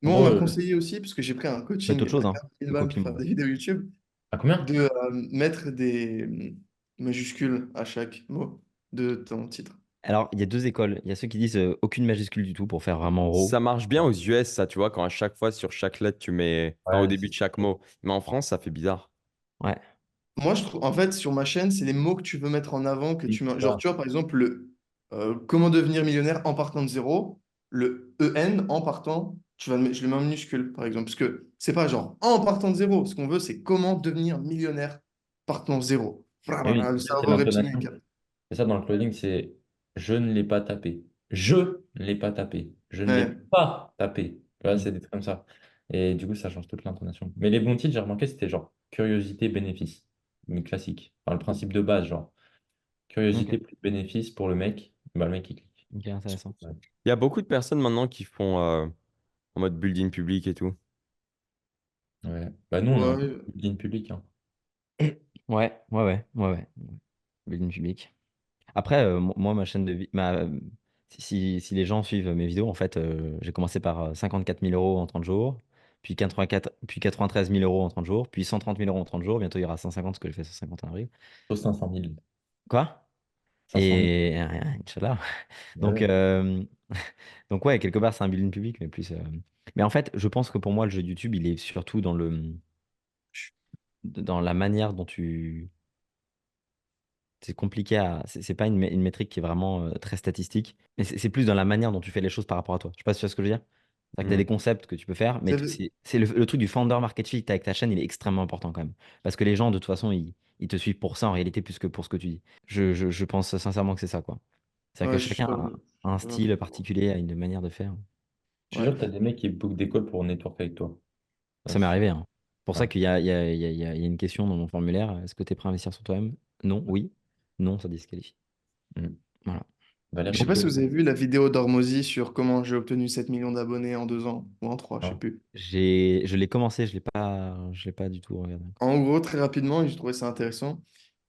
Moi, En on gros, m'a conseillé aussi, parce que j'ai pris un Faites coaching autre chose, à hein. 40 000 Que balles pour copie-moi. faire des vidéos YouTube, à combien? de mettre des majuscules à chaque mot de ton titre. Alors, il y a deux écoles. Il y a ceux qui disent aucune majuscule du tout pour faire vraiment Ça raw. marche bien aux US, ça, tu vois, quand à chaque fois, sur chaque lettre, tu mets, enfin, au Ouais, début de chaque mot. Mais en France, ça fait bizarre. Ouais. Moi, je trouve, en fait, sur ma chaîne, c'est les mots que tu veux mettre en avant, que oui, tu mets. c'est Genre, ça. tu vois, par exemple, comment devenir millionnaire en partant de zéro, le EN en partant, je le mets en minuscule, par exemple. Parce que c'est pas genre en partant de zéro. Ce qu'on veut, c'est comment devenir millionnaire partant de zéro. Et Blablabla, oui, le ça, c'est cerveau reptilien. l'intonation. Et ça, dans le clothing, c'est je ne l'ai pas tapé. Je ne l'ai pas tapé. Je ne l'ai Ouais. pas tapé. Tu vois, Hmm. c'est des trucs comme ça. Et du coup, ça change toute l'intonation. Mais les bons titres, j'ai remarqué, c'était genre curiosité, bénéfice. Mais classique. Enfin, le principe de base, genre Ok. curiosité plus bénéfice pour le mec, bah, le mec, il clique. Ok, intéressant. Ouais. Il y a beaucoup de personnes maintenant qui font en mode building public et tout. Ouais. Bah, nous, on est en Ouais. ligne public, hein. Ouais, ouais, ouais, ouais, ouais. Building public. Après, moi, ma chaîne de vie, si les gens suivent mes vidéos, en fait, j'ai commencé par 54 000 euros en 30 jours, puis puis 93 000 euros en 30 jours, puis 130 000 euros en 30 jours. Bientôt, il y aura 150, ce que j'ai fait 150 en avril. Sur 500 000. Quoi? 500 000. Et Inch'Allah. Donc, Ouais. donc ouais, quelque part, c'est un building public, mais plus. Mais en fait, je pense que pour moi, le jeu de YouTube, il est surtout dans la manière dont tu. C'est compliqué à. C'est pas une métrique qui est vraiment très statistique, mais c'est plus dans la manière dont tu fais les choses par rapport à toi. Je sais pas si tu vois ce que je veux dire. C'est-à-dire que tu as des Mhm. concepts que tu peux faire, mais Ça veut- c'est le truc du founder market fit avec ta chaîne, il est extrêmement important quand même. Parce que les gens, de toute façon, ils te suivent pour ça en réalité, plus que pour ce que tu dis. Je pense sincèrement que c'est ça, quoi. C'est-à-dire Ouais, que je suis chacun totalement a un style d'accord. particulier, a une manière de faire. Je suis Ouais. sûr que tu as des mecs qui bookent des calls pour network avec toi. Ça, Ça m'est c'est sûr. arrivé, hein. Pour Ouais. ça qu'il y a, il y a- il y a- il y a- il y a une question dans mon formulaire. Est-ce que tu es prêt à investir sur toi-même? Non, oui. Non, ça disqualifie. Mm. Voilà. Je sais Valérie, pas si Donc, vous avez vu la vidéo d'Hormozy sur comment j'ai obtenu 7 millions d'abonnés en 2 ans, ou en 3, je sais non. plus. je l'ai commencé, je l'ai pas du tout regardé. En gros, très rapidement, et j'ai trouvé ça intéressant.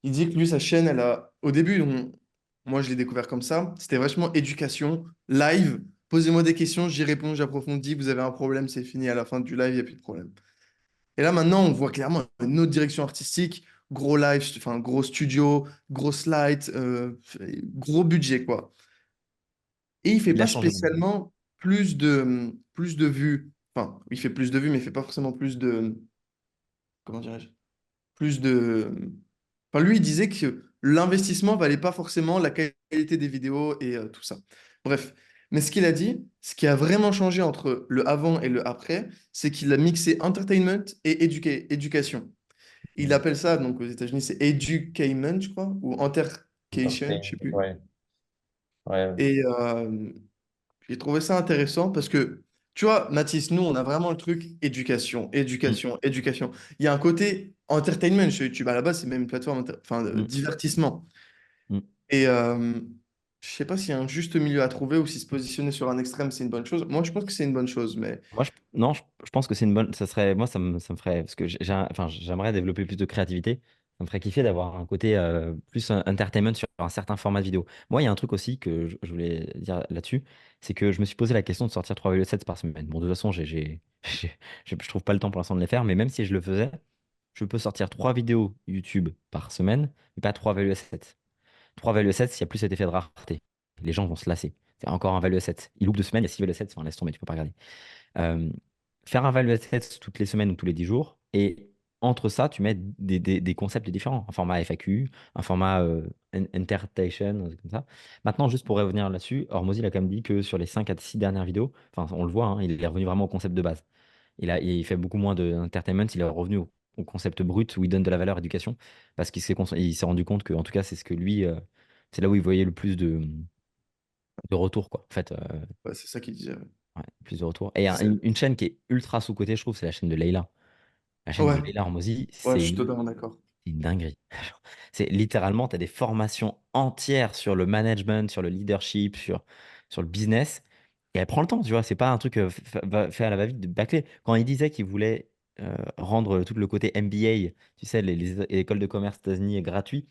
Il dit que lui, sa chaîne, elle a. Au début, moi, je l'ai découvert comme ça. C'était vachement éducation, live. Posez-moi des questions, j'y réponds, j'approfondis. Vous avez un problème, c'est fini. À la fin du live, il n'y a plus de problème. Et là, maintenant, on voit clairement une autre direction artistique. Gros live, enfin, gros studio, grosse light, gros budget, quoi. Et il fait Il a pas changé de. spécialement plus de vues. Enfin, il fait plus de vues, mais il fait pas forcément plus de. Comment dirais-je? Plus de. Enfin, lui, il disait que l'investissement valait pas forcément la qualité des vidéos et tout ça. Bref. Mais ce qu'il a dit, ce qui a vraiment changé entre le avant et le après, c'est qu'il a mixé entertainment et éducation. Il Mm. appelle ça, donc aux États-Unis, c'est educainment, je crois, ou entercation, je sais plus. Ouais. Ouais. Et j'ai trouvé ça intéressant parce que, tu vois, Mathis, nous, on a vraiment le truc éducation, Mm, éducation, éducation. Il y a un côté entertainment sur YouTube. À la base, c'est même une plateforme, enfin, de mm, divertissement. mm. Et je sais pas s'il y a un juste milieu à trouver ou si se positionner sur un extrême, c'est une bonne chose. Moi, je pense que c'est une bonne chose, mais Moi, non, je pense que c'est une bonne. Ça serait, moi, ça me ferait. Parce que enfin, j'aimerais développer plus de créativité. Ça me ferait kiffer d'avoir un côté plus entertainment sur un certain format de vidéo. Moi, il y a un truc aussi que je voulais dire là-dessus. C'est que je me suis posé la question de sortir 3,7 par semaine. Bon, de toute façon, je trouve pas le temps pour l'instant de les faire. Mais même si je le faisais, je peux sortir 3 vidéos YouTube par semaine, mais pas 3,7. 3,7, s'il y a plus cet effet de rareté. Les gens vont se lasser. C'est encore un value 7. Il loupe 2 semaines, il y a 6,7. Enfin, laisse tomber, tu peux pas regarder. Euh, faire un value test toutes les semaines ou tous les 10 jours. Et entre ça, tu mets des concepts différents. Un format FAQ, un format interpretation, comme ça. Maintenant, juste pour revenir là-dessus, Hormozy il a quand même dit que sur les 5 à 6 dernières vidéos, enfin, on le voit, hein, il est revenu vraiment au concept de base. Il fait beaucoup moins d'entertainment, il est revenu au concept brut où il donne de la valeur éducation parce il s'est rendu compte que, en tout cas, c'est ce que lui, c'est là où il voyait le plus de retour, quoi. En fait, ouais, c'est ça qu'il disait. Ouais. ouais, plus de retour. Et C'est- une chaîne qui est ultra sous-cotée, je trouve, c'est la chaîne de Leïla. La chaîne de Ouais, Leïla Hormozy, ouais, je suis totalement d'accord. c'est une dinguerie. C'est littéralement, tu as des formations entières sur le management, sur le leadership, sur le business. Et elle prend le temps, tu vois. C'est pas un truc fait à la va-vite de bâcler. Quand il disait qu'il voulait rendre tout le côté MBA, tu sais, les écoles de commerce aux États-Unis gratuit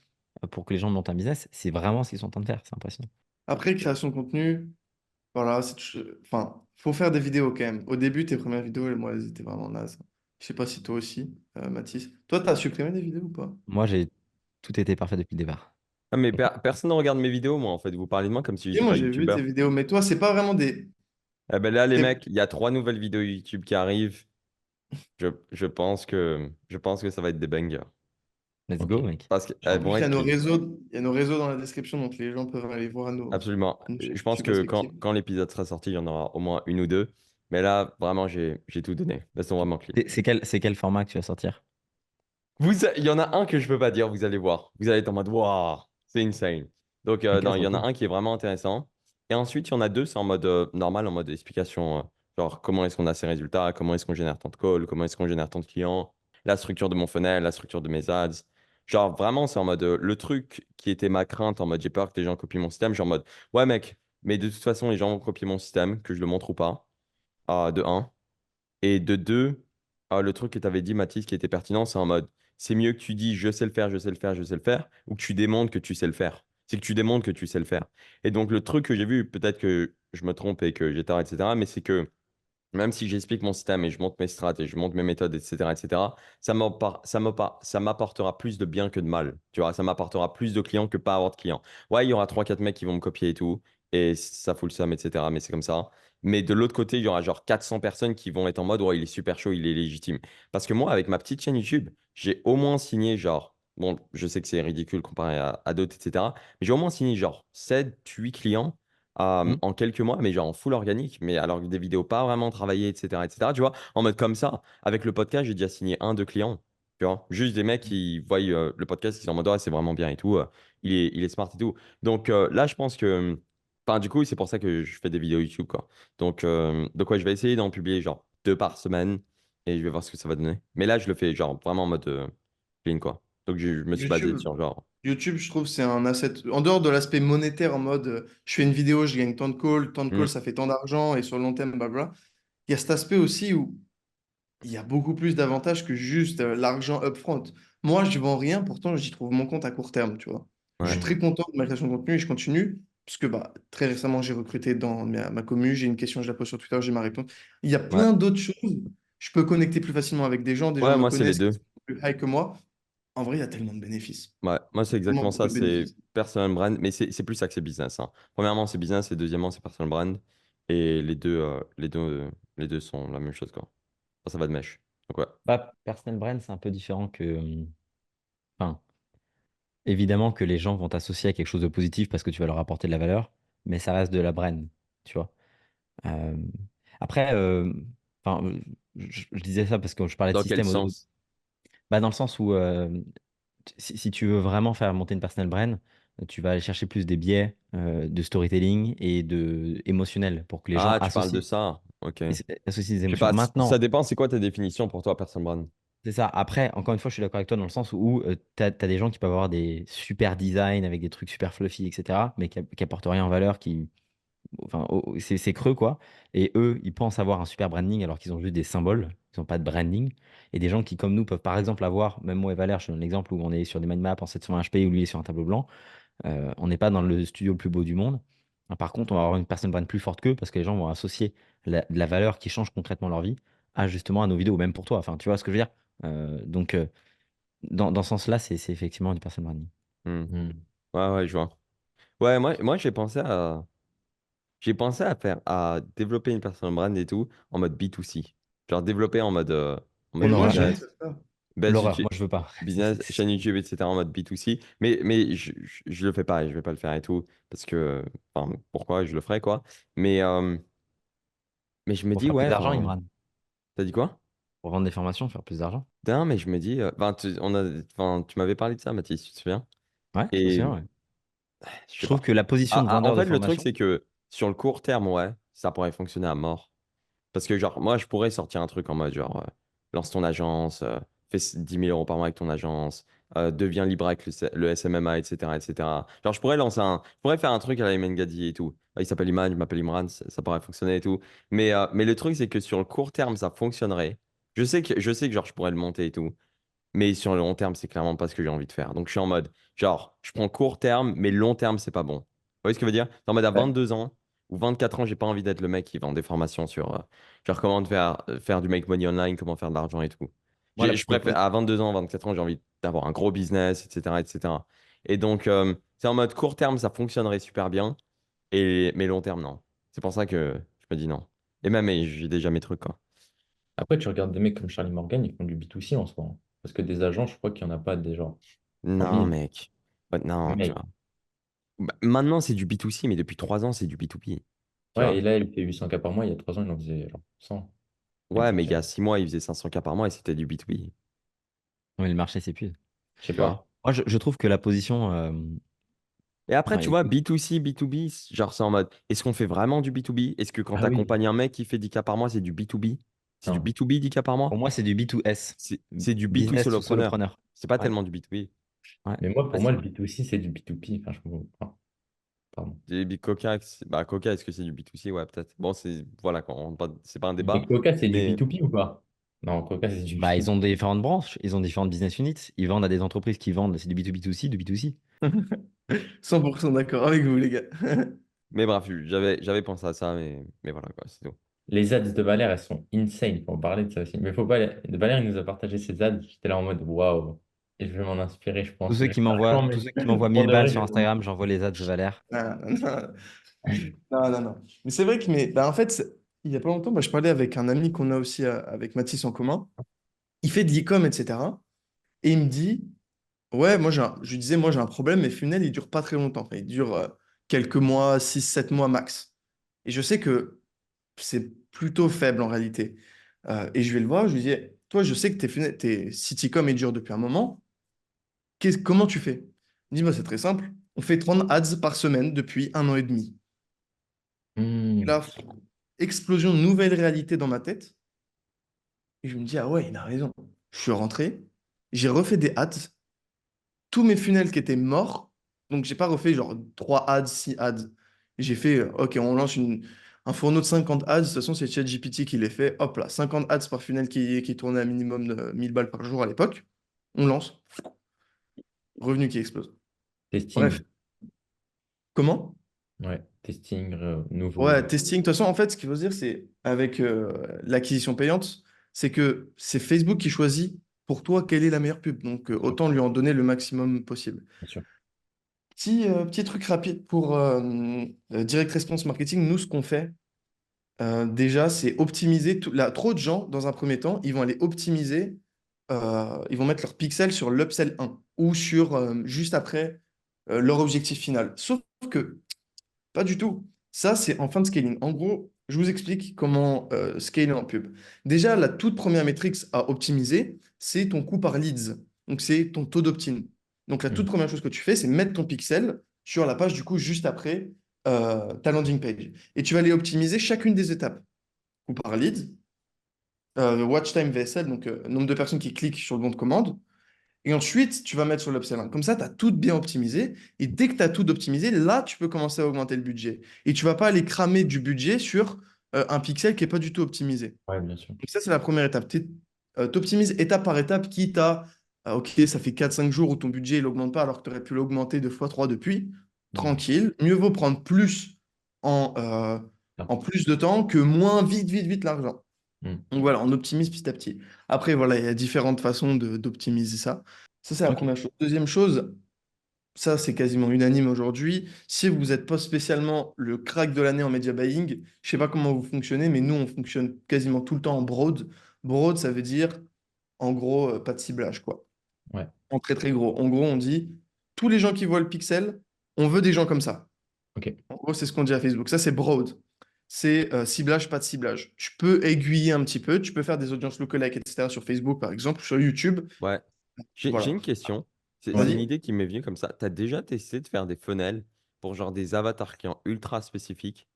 pour que les gens montent un business, c'est vraiment ce qu'ils sont en train de faire. C'est impressionnant. Après, création de contenu, voilà, enfin, faut faire des vidéos quand même. Au début, tes premières vidéos, moi, elles étaient vraiment nazes. Je sais pas si toi aussi, Mathis. Toi, t'as supprimé des vidéos ou pas? Moi, j'ai tout été parfait depuis le départ. Ah, mais personne ne regarde mes vidéos, moi, en fait. Vous parlez de moi comme si Et j'étais moi, pas j'ai vu tes youtubeur. vidéos, mais toi, c'est pas vraiment des. Eh ben là, les t'es- mecs, il y a 3 nouvelles vidéos YouTube qui arrivent. Je pense que ça va être des bangers. Let's Ok. go, mec. Parce En qu'elles plus, vont être clean. il y a nos réseaux dans la description, donc les gens peuvent aller voir Absolument. nos chaînes Je pense YouTube que quand, respectives. quand l'épisode sera sorti, il y en aura au moins une ou deux. Mais là, vraiment, j'ai tout donné. Elles sont vraiment clean. C'est quel format que tu vas sortir? Il y en a un que je peux pas dire, vous allez voir. Vous allez être en mode, waouh, c'est insane. Donc, Ok, non, il y trop en a cool. un qui est vraiment intéressant. Et ensuite, il y en a deux, c'est en mode normal, en mode explication. Genre, comment est-ce qu'on a ces résultats, comment est-ce qu'on génère tant de calls, comment est-ce qu'on génère tant de clients, la structure de mon funnel, la structure de mes ads. Genre, vraiment, c'est en mode le truc qui était ma crainte, en mode j'ai peur que les gens copient mon système. Genre, en mode, ouais, mec, mais de toute façon, les gens vont copier mon système, que je le montre ou pas, de un. Et de deux, le truc que tu avais dit, Mathis, qui était pertinent, c'est en mode, c'est mieux que tu dis je sais le faire, je sais le faire, je sais le faire, ou que tu démontres que tu sais le faire. C'est que tu démontres que tu sais le faire. Et donc, le truc que j'ai vu, peut-être que je me trompe et que j'ai tort, etc., mais c'est que Même si j'explique mon système et je montre mes stratégies, je montre mes méthodes, etc., ça m'apportera plus de bien que de mal. Tu vois, ça m'apportera plus de clients que pas avoir de clients. Ouais, il y aura trois quatre mecs qui vont me copier et tout, et ça fout le seum, etc. Mais c'est comme ça. Mais de l'autre côté, il y aura genre 400 personnes qui vont être en mode, ouais, il est super chaud, il est légitime. Parce que moi, avec ma petite chaîne YouTube, j'ai au moins signé genre, bon, je sais que c'est ridicule comparé à d'autres, etc. Mais j'ai au moins signé genre 7 8 clients Hmm. en quelques mois, mais genre en full organique, mais alors que des vidéos pas vraiment travaillées, etc., tu vois, en mode comme ça. Avec le podcast, j'ai déjà signé un, deux clients, tu vois, juste des mecs qui voient le podcast, qui sont en mode, ouais, c'est vraiment bien et tout, il est smart et tout. Donc là, je pense que, enfin, du coup, c'est pour ça que je fais des vidéos YouTube, quoi. Donc ouais, je vais essayer d'en publier genre 2 par semaine et je vais voir ce que ça va donner. Mais là, je le fais genre vraiment en mode clean, quoi. Donc je me suis basé YouTube, sur genre, YouTube, je trouve, c'est un asset. En dehors de l'aspect monétaire, en mode je fais une vidéo, je gagne tant de calls, hmm, ça fait tant d'argent, et sur le long terme, blablabla. Il y a cet aspect aussi où il y a beaucoup plus d'avantages que juste l'argent upfront. Moi, je vends rien, pourtant, j'y trouve mon compte à court terme, tu vois. Je suis ouais, très content de ma création de contenu et je continue, puisque bah, très récemment, j'ai recruté dans ma commu, j'ai une question, je la pose sur Twitter, j'ai ma réponse. Il y a ouais. plein d'autres choses. Je peux connecter plus facilement avec des gens Ouais, me moi, c'est les connaissent, qui deux. sont plus high que moi. En vrai, il y a tellement de bénéfices. Ouais, moi c'est Vraiment exactement beaucoup ça, de c'est bénéfices. personal brand, mais c'est plus ça que c'est business, hein. Premièrement, c'est business et deuxièmement, c'est personal brand. Et les deux sont la même chose, quoi. Enfin, ça va de mèche. Donc ouais. Bah, personal brand, c'est un peu différent que. Enfin, évidemment que les gens vont t'associer à quelque chose de positif parce que tu vas leur apporter de la valeur, mais ça reste de la brand, tu vois. Euh, Après, enfin, je disais ça parce que je parlais de Dans quel système sens? bah, dans le sens où si tu veux vraiment faire monter une personal brand, tu vas aller chercher plus des biais de storytelling et de émotionnel pour que les gens Ah, tu parles de associent, ça. Ok. associent des Je sais émotions. pas, ça Maintenant, dépend, c'est quoi ta définition pour toi, personal brand? c'est ça. Après, encore une fois, je suis d'accord avec toi dans le sens où tu as, des gens qui peuvent avoir des super designs avec des trucs super fluffy, etc., mais qui apportent rien en valeur, enfin, c'est creux, quoi. Et eux, ils pensent avoir un super branding alors qu'ils ont juste des symboles, ils n'ont pas de branding. Et des gens qui, comme nous, peuvent par exemple avoir, même moi et Valère, je te donne l'exemple où on est sur des mind maps en 720 HP où lui est sur un tableau blanc. On n'est pas dans le studio le plus beau du monde. Par contre, on va avoir une personne brand plus forte qu'eux parce que les gens vont associer de la valeur qui change concrètement leur vie à justement à nos vidéos, même pour toi. Enfin, tu vois ce que je veux dire? Donc, dans ce sens-là, c'est effectivement du personal branding. Hmm. Hmm. Ouais, ouais, je vois. Ouais, moi j'ai pensé à développer une personal brand et tout en mode B2C. Genre développer en mode Et moi, L'horreur. j'ai envie de business. faire ça. Base L'horreur, YouTube, moi je veux pas. business, chaîne YouTube, etc. en mode B2C. Mais je le fais pas et je vais pas le faire et tout. Parce que, enfin, pourquoi je le ferai, quoi. Mais, euh, mais je me Pour dis, faire plus ouais, d'argent, enfin, Imran. t'as dit quoi? Pour vendre des formations, faire plus d'argent. Non, mais je me dis, enfin, tu m'avais parlé de ça, Mathis, tu te souviens? Ouais, je me Et souviens, ouais. je Je sais trouve pas. que la position de En vendeur de fait, le truc, formation, c'est que sur le court terme, ouais, ça pourrait fonctionner à mort. Parce que, genre, moi, je pourrais sortir un truc en mode, genre, lance ton agence, fais 10 000 euros par mois avec ton agence, deviens libre avec le SMMA, etc., etc. Genre, je pourrais faire un truc à la Iman Gadi et tout. Il s'appelle Iman, je m'appelle Imran, ça pourrait fonctionner et tout. Mais le truc, c'est que sur le court terme, ça fonctionnerait. Je sais que, genre, je pourrais le monter et tout. Mais sur le long terme, c'est clairement pas ce que j'ai envie de faire. Donc, je suis en mode, genre, je prends court terme, mais long terme, c'est pas bon. Vous voyez ce que je veux dire? En mode, à ouais. 22 ans ou 24 ans, j'ai pas envie d'être le mec qui vend des formations sur, genre, comment faire du make money online, comment faire de l'argent et tout. Moi, Je préfère, à 22 ans, 24 ans, j'ai envie d'avoir un gros business, etc., etc. Et donc, c'est en mode court terme, ça fonctionnerait super bien, mais long terme, non. C'est pour ça que je me dis non. Et même, j'ai déjà mes trucs, quoi. Après, tu regardes des mecs comme Charlie Morgan, ils font du B2C en soi, hein. Parce que des agents, je crois qu'il n'y en a pas des gens. En Non, 1000. mec. Ouais, non, tu Mec. vois. Bah, maintenant, c'est du B2C, mais depuis 3 ans, c'est du B2B. Tu Ouais, et vois? là, il fait 800K par mois. Il y a 3 ans, il en faisait genre 100. Même Ouais, plus mais il y cher. a 6 mois, il faisait 500K par mois et c'était du B2B. Oui, le marché s'épuise. Je sais Tu vois? pas. Moi, je trouve que la position. Et après, Enfin, tu vois, B2C, B2B, genre, c'est en mode, est-ce qu'on fait vraiment du B2B? Est-ce que quand ah tu oui. accompagnes un mec qui fait 10K par mois, c'est du B2B? C'est du Non. B2B, 10K par Pour mois? moi, c'est du B2S. C'est du B2 Business to solopreneur. solopreneur. C'est pas Ouais, tellement du B2B. ouais. Mais moi, pour moi, Vas-y. le B2C, c'est du B2P. Enfin, pardon. Des Big Coca, bah, Coca, est-ce que c'est du B2C? Ouais, peut-être. Bon, voilà, c'est pas un Mais débat. Coca, c'est du Mais B2P ou pas? Non, Coca, c'est du Bah, ils B2B. ont des différentes branches, ils ont différentes business units. Ils vendent à des entreprises qui vendent, c'est du B2B2C, du B2C. 100% d'accord avec vous, les gars. Mais bref, j'avais pensé à ça, mais voilà, quoi, c'est tout. les ads de Valère, elles sont insane. Faut en parler de ça aussi. Mais faut pas. Valère, il nous a partagé ses ads. J'étais là en mode waouh. Et je vais m'en inspirer, je pense. J'ai pas le temps, Tous mais ceux qui m'envoient pour 1000 de balles vrai, sur Instagram, j'envoie les ads de Valère. Ah, non, non, non. Mais c'est vrai que, bah, en fait, il y a pas longtemps, bah, je parlais avec un ami qu'on a aussi avec Mathis en commun. Il fait de l'e-com, etc. Et il me dit, ouais, je lui disais, moi j'ai un problème, mes funnels, ils durent pas très longtemps. Enfin, ils durent quelques mois, 6 7 mois max. Et je sais que c'est plutôt faible en réalité. Et je vais le voir, je lui dis, toi, je sais que tes Citycom, ils durent depuis un moment. Comment tu fais? Il me dit, bah, c'est très simple. On fait 30 ads par semaine depuis 1 an et demi. Et Hmm. là, explosion de nouvelles réalités dans ma tête. Et je me dis, ah ouais, il a raison. Je suis rentré, j'ai refait des ads, tous mes funnels qui étaient morts. Donc, j'ai pas refait genre 3 ads, 6 ads. J'ai fait, OK, on lance un fourneau de 50 ads. De toute façon, c'est ChatGPT qui les fait. Hop là, 50 ads par funnel qui tournait à minimum de 1000 balles par jour à l'époque. On lance. Revenu qui explose. Testing. Bref. Comment? Ouais, testing, nouveau. Ouais, testing. De toute façon, en fait, ce qu'il faut se dire, c'est avec l'acquisition payante, c'est que c'est Facebook qui choisit pour toi quelle est la meilleure pub. Donc, Bien sûr, autant lui en donner le maximum possible. bien sûr. Petit truc rapide pour Direct Response Marketing. Nous, ce qu'on fait, déjà, c'est optimiser tout. Là, trop de gens, dans un premier temps, ils vont aller optimiser, ils vont mettre leur pixel sur l'upsell 1 ou sur juste après leur objectif final. Sauf que pas du tout. Ça, c'est en fin de scaling. En gros, je vous explique comment scaler en pub. Déjà, la toute première métrique à optimiser, c'est ton coût par leads. Donc, c'est ton taux d'opt-in. Donc, la toute Hmm. première chose que tu fais, c'est mettre ton pixel sur la page, du coup, juste après ta landing page. Et tu vas aller optimiser chacune des étapes. Coût par lead, watch time VSL, donc nombre de personnes qui cliquent sur le bon de commande, et ensuite, tu vas mettre sur l'upsell 1. Comme ça, tu as tout bien optimisé. Et dès que tu as tout optimisé, là, tu peux commencer à augmenter le budget. Et tu vas pas aller cramer du budget sur un pixel qui n'est pas du tout optimisé. Ouais, bien sûr. Donc ça, c'est la première étape. Tu optimises étape par étape, quitte à, OK, ça fait 4 5 jours où ton budget n'augmente pas alors que tu aurais pu l'augmenter 2 fois 3 depuis. Hmm. Tranquille. Mieux vaut prendre plus en, Ah. en plus de temps que moins vite, vite, vite l'argent. Hmm. Donc voilà, on optimise petit à petit. Après, voilà, il y a différentes façons d'optimiser ça. Ça, c'est la Ok. première chose. Deuxième chose, ça, c'est quasiment unanime aujourd'hui. Si vous n'êtes pas spécialement le crack de l'année en media buying, je ne sais pas comment vous fonctionnez, mais nous, on fonctionne quasiment tout le temps en broad. Broad, ça veut dire, en gros, pas de ciblage, quoi. Ouais. En très, très gros. En gros, on dit, tous les gens qui voient le pixel, on veut des gens comme ça. Ok. En gros, c'est ce qu'on dit à Facebook. Ça, c'est broad. C'est ciblage, pas de ciblage. Tu peux aiguiller un petit peu, tu peux faire des audiences lookalike, etc. sur Facebook, par exemple, sur YouTube. Ouais. J'ai Voilà. une question. C'est une Vas-y. idée qui m'est venue comme ça. Tu as déjà testé de faire des funnels pour genre des avatars clients ultra spécifiques?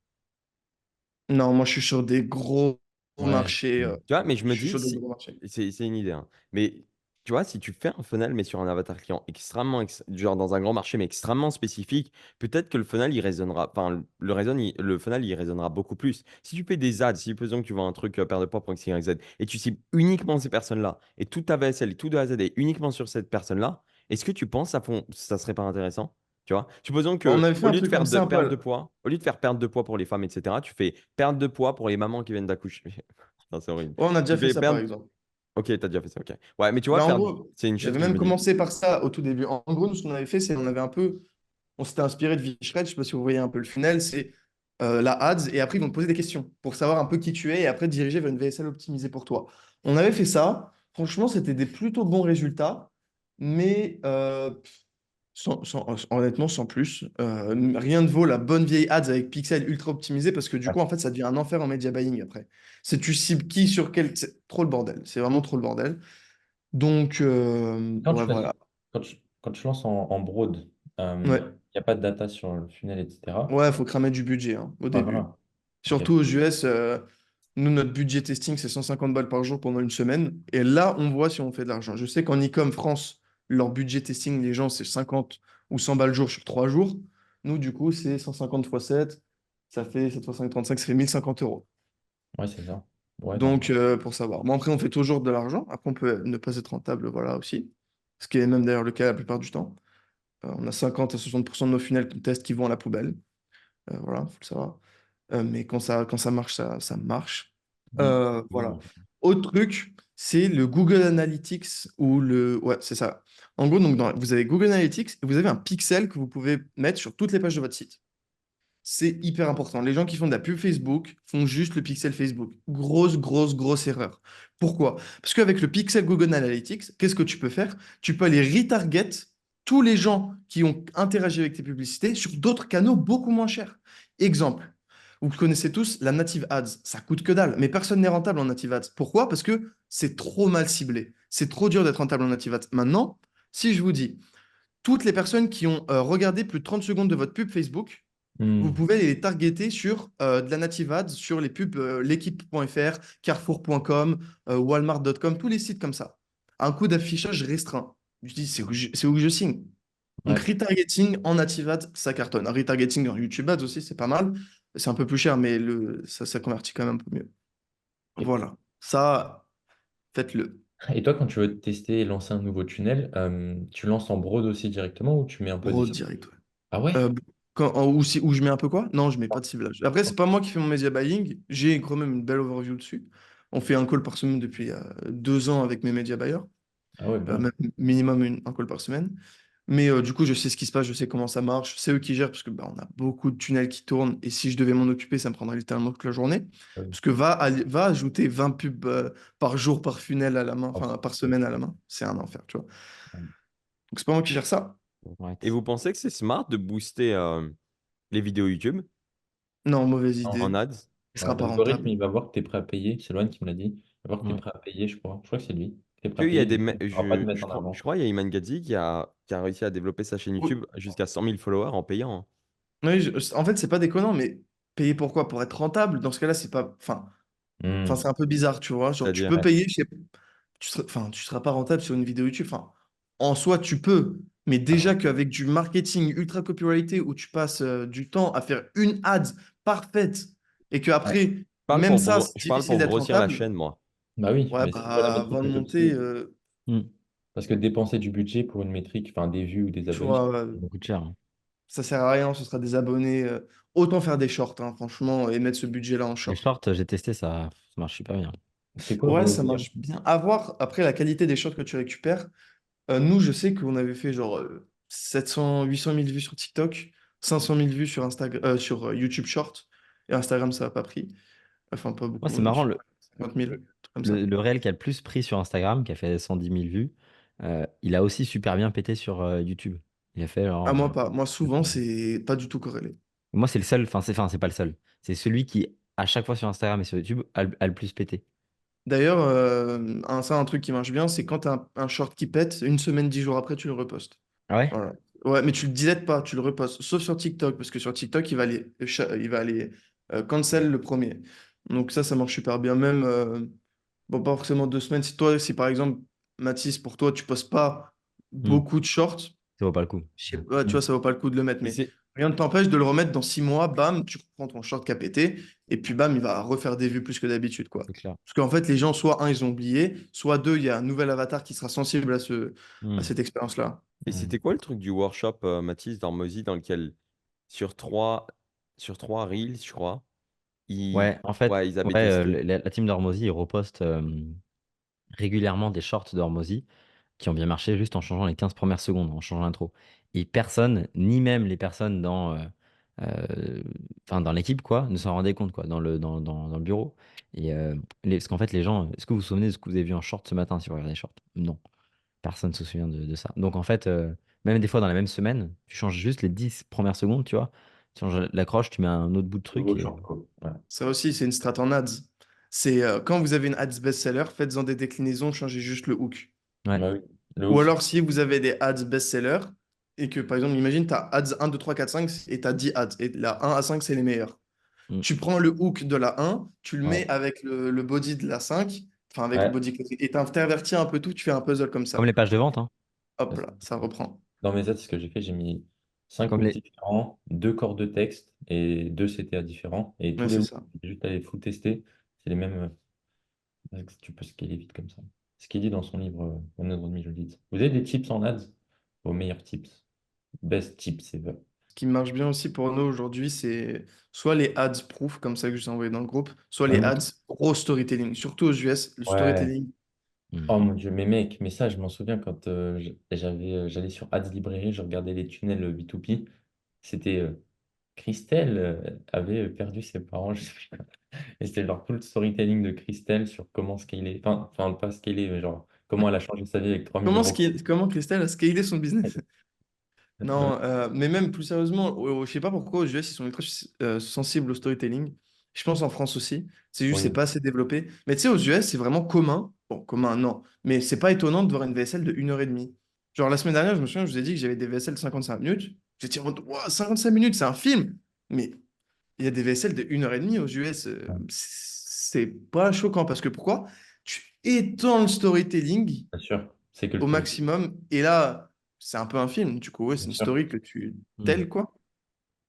Non, moi, je suis sur des gros Ouais. marchés. Tu vois, mais je Je me suis dis, sur des si... gros marchés. c'est une idée, hein. Mais tu vois, si tu fais un funnel, mais sur un avatar client extrêmement, genre dans un grand marché, mais extrêmement spécifique, peut-être que le funnel, il résonnera, enfin, le funnel, il résonnera beaucoup plus. Si tu fais des ads, si supposons que tu vends un truc perte de poids pour X, Y, Z, et tu cibles uniquement ces personnes-là, et toute ta VSL, tout de A à Z est uniquement sur cette personne-là, est-ce que tu penses ça serait pas intéressant? Tu vois, supposons On que avait fait au un lieu de truc faire comme de ça un perte de peu. poids, au lieu de faire perte de poids pour les femmes, etc., tu fais perte de poids pour les mamans qui viennent d'accoucher. Non, c'est horrible. Ouais, on a déjà Tu fait fais ça, par perdre. exemple. Ok, t'as déjà fait ça, ok. Ouais, mais tu vois, Bah, en faire. gros, C'est une chose j'avais que je même me dis. commencé par ça au tout début. En gros, nous, ce qu'on avait fait, c'est on avait un peu. On s'était inspiré de Vichred, je ne sais pas si vous voyez un peu le funnel, c'est la ads, et après, ils vont te poser des questions pour savoir un peu qui tu es, et après, te diriger vers une VSL optimisée pour toi. On avait fait ça. Franchement, c'était des plutôt bons résultats, mais honnêtement, sans plus. Rien ne vaut la bonne vieille ads avec pixels ultra optimisés parce que du Ouais. coup, en fait, ça devient un enfer en media buying après. C'est tu cibles qui sur quel. C'est trop le bordel. C'est vraiment trop le bordel. Donc, Quand tu ouais, fais, voilà. quand tu lances en broad, il Ouais, n'y a pas de data sur le funnel, etc. ouais, faut cramer du budget hein, au Ouais, début. voilà. Ok. Surtout aux US, nous, notre budget testing, c'est 150 balles par jour pendant une semaine. Et là, on voit si on fait de l'argent. Je sais qu'en e-com France, leur budget testing, les gens, c'est 50 ou 100 balles jour sur 3 jours. Nous, du coup, c'est 150 fois 7. Ça fait 7 fois 5, 35, ça fait 1050 euros. Ouais, c'est ça. Ouais, non. Donc, pour savoir. Bon, après, on fait toujours de l'argent. Après, on peut ne pas être rentable, voilà aussi. Ce qui est même d'ailleurs le cas la plupart du temps. On a 50 à 60% de nos funnels qu'on teste qui vont à la poubelle. Voilà, faut le savoir. Mais quand ça marche, ça marche. Mm. Voilà. Bon. Autre truc, c'est le Google Analytics ou le... Ouais, c'est ça. En gros, donc, vous avez Google Analytics et vous avez un pixel que vous pouvez mettre sur toutes les pages de votre site. C'est hyper important. Les gens qui font de la pub Facebook font juste le pixel Facebook. Grosse, grosse, grosse erreur. Pourquoi? Parce qu'avec le pixel Google Analytics, qu'est-ce que tu peux faire? Tu peux aller retarget tous les gens qui ont interagi avec tes publicités sur d'autres canaux beaucoup moins chers. Exemple, vous connaissez tous la native ads. Ça coûte que dalle, mais personne n'est rentable en native ads. Pourquoi? Parce que c'est trop mal ciblé. C'est trop dur d'être rentable en native ads. Maintenant, si je vous dis, toutes les personnes qui ont regardé plus de 30 secondes de votre pub Facebook, vous Mm. pouvez les targeter sur de la native ads, sur les pubs l'équipe.fr, carrefour.com, walmart.com, tous les sites comme ça. Un coût d'affichage restreint. Je dis, c'est où que je signe. Donc, Ouais. retargeting en native ads, ça cartonne. Retargeting en YouTube ads aussi, c'est pas mal. C'est un peu plus cher, mais ça convertit quand même un peu mieux. Et, Voilà. Ça, faites-le. et toi, quand tu veux tester et lancer un nouveau tunnel, tu lances en broad aussi directement ou tu mets un peu des... Gros direct. Ouais. Ah ouais? Euh, où je mets un peu quoi? Non, je mets pas de ciblage. Après, c'est pas moi qui fais mon media buying. J'ai quand même une belle overview dessus. On fait un call par semaine depuis 2 ans avec mes media buyers. Ah ouais, bien. Même minimum un call par semaine. Mais du coup, je sais ce qui se passe, je sais comment ça marche. C'est eux qui gèrent parce que bah, on a beaucoup de tunnels qui tournent. Et si je devais m'en occuper, ça me prendrait littéralement toute la journée. Ouais. Parce que va ajouter 20 pubs par jour, par funnel à la main, Oh, enfin par semaine à la main. C'est un enfer, tu vois. Donc c'est pas moi qui gère ça. Ouais. Et vous pensez que c'est smart de booster les vidéos YouTube Non, mauvaise en idée. ads? Il ouais, sera pas l'algorithme, rentable. il va voir que tu es prêt à payer. C'est Loan qui me l'a dit. Il va voir que tu es Ouais. prêt à payer, je crois. Je crois que c'est lui. Tu es prêt à Qu'il y a payer, des du coup, il ne pourra pas te mettre en je avant. crois il y a Iman Gadzhi qui a réussi à développer sa chaîne Oui, YouTube jusqu'à 100 000 followers en payant, hein. oui, en fait, c'est pas déconnant, mais payer pourquoi? Pour être rentable, dans ce cas-là, c'est pas. Enfin, Hmm. c'est un peu bizarre, tu vois. Genre, tu C'est-à-dire, peux Ouais. payer, tu seras pas rentable sur une vidéo YouTube. Enfin, en soi, tu peux, mais déjà qu'avec du marketing ultra copyrighté où tu passes du temps à faire une ad parfaite et que Ouais. après, même ça, c'est je parle difficile pour d'être grossir la rentable. chaîne, moi. Bah oui, Ouais, mais c'est toi la bah, métrique avant de un peu monter, dessus. Hmm. Parce que dépenser du budget pour une métrique, enfin des vues ou des tu abonnés, vois, Ça coûte cher, hein. ça sert à rien, ce sera des abonnés. Autant faire des shorts, hein, franchement, et mettre ce budget-là en Les short. shorts, j'ai testé, ça marche super bien. c'est quoi Ouais, vos ça dires? marche bien. À voir après la qualité des shorts que tu récupères. Nous, je sais qu'on avait fait genre 700, 800 000 vues sur TikTok, 500 000 vues sur sur YouTube Short. Et Instagram, ça n'a pas pris. Enfin, pas Moi, beaucoup, c'est marrant, 50 000, un le, truc comme ça. le réel qui a le plus pris sur Instagram, qui a fait 110 000 vues, il a aussi super bien pété sur YouTube. Il a fait Ah, genre. moi, pas. Moi, souvent, c'est pas du tout corrélé. Moi, c'est le seul, enfin, c'est pas le seul. C'est celui qui, à chaque fois sur Instagram et sur YouTube, a le plus pété. D'ailleurs, un truc qui marche bien, c'est quand tu as un short qui pète, une semaine, 10 jours après, tu le repostes. Ah ouais? Voilà. Ouais, mais tu le deletes pas, tu le repostes. Sauf sur TikTok, parce que sur TikTok, il va aller cancel le premier. Donc ça marche super bien. Même, bon, pas forcément 2 semaines. Si par exemple, Mathis, pour toi, tu postes pas Hmm. beaucoup de shorts, Ça vaut pas le coup. je sais pas, tu vois, ça vaut pas le coup de le mettre. Mais Mais c'est rien ne t'empêche de le remettre dans 6 mois, bam, tu reprends ton short qui a pété, et puis bam, il va refaire des vues plus que d'habitude, quoi. C'est clair. Parce qu'en fait, les gens, soit un, ils ont oublié, soit deux, il y a un nouvel avatar qui sera sensible à Hmm. cette expérience-là. et Hmm. c'était quoi le truc du workshop, Mathis, d'Hormozy, dans lequel sur trois reels, je crois, Ouais, en fait, ils avaient ouais, testé. la team d'Hormozy, ils repostent régulièrement des shorts d'Hormozy qui ont bien marché juste en changeant les 15 premières secondes, en changeant l'intro. Et personne, ni même les personnes euh, enfin, dans l'équipe, quoi, ne s'en rendaient compte, quoi, dans le bureau. Et parce qu'en fait, les gens, est-ce que vous vous souvenez de ce que vous avez vu en short ce matin si vous regardez les shorts? Non, personne ne se souvient de ça. Donc en fait, même des fois dans la même semaine, tu changes juste les 10 premières secondes, tu vois. Tu changes l'accroche, tu mets un autre bout de truc Nouveau et short code. Ouais. Ça aussi, c'est une strat en ads. C'est quand vous avez une ads best-seller, faites-en des déclinaisons, changez juste le hook. ouais. Bah oui. Le Ou hook, alors, si vous avez des ads best-seller et que, par exemple, imagine, tu as ads 1, 2, 3, 4, 5 et tu as 10 ads. Et la 1 à 5, c'est les meilleurs. Mm. Tu prends le hook de la 1, tu le ouais. mets avec le body de la 5, enfin avec le Ouais. body classique, et tu intervertis un peu tout, tu fais un puzzle comme Comme ça. les pages de vente, hein. Hop là, ça reprend. Dans mes ads, ce que j'ai fait, j'ai mis 5 Comme hooks les... différents, 2 corps de texte et 2 CTA différents. Et tous Ouais, les c'est hooks, ça. j'ai juste aller full tester. C'est les mêmes. Tu peux scaler vite comme ça. Ce qu'il dit dans son livre One Hundred Million Leads. Vous avez des tips en ads? Vos meilleurs tips. Best tips ever. Ce qui marche bien aussi pour nous aujourd'hui, c'est soit les ads proof, comme ça que je vous ai envoyé dans le groupe, soit les Mhm. ads gros storytelling. Surtout aux US, le Ouais. storytelling. Hmm. Oh mon Dieu, mais mec, mais ça, je m'en souviens quand j'allais sur Ads Librairie, je regardais les tunnels B2P. C'était Christelle avait perdu ses parents, je sais plus quoi. Et c'était genre tout le storytelling de Christelle sur comment scaler, enfin pas scaler, mais genre comment elle a changé sa vie avec 3000 euros. Comment Christelle a scalé son business? Ouais, Non, mais même plus sérieusement, je sais pas pourquoi aux US ils sont ultra sensibles au storytelling. Je pense en France aussi. C'est juste c'est oui. pas assez développé. Mais tu sais, aux US, c'est vraiment commun. Bon, commun, non. Mais c'est pas étonnant de voir une VSL de 1 heure et demie. Genre la semaine dernière, je me souviens, je vous ai dit que j'avais des VSL de 55 minutes. J'étais en mode, Ouah, 55 minutes, c'est un film. Mais il y a des VSL de 1 heure et demie aux US. C'est pas choquant parce que pourquoi? Tu étends le storytelling Bien sûr, c'est que le au premier. maximum. Et là, c'est un peu un film. Du coup, ouais, c'est Bien une sûr. story que tu Hmm. telles, quoi.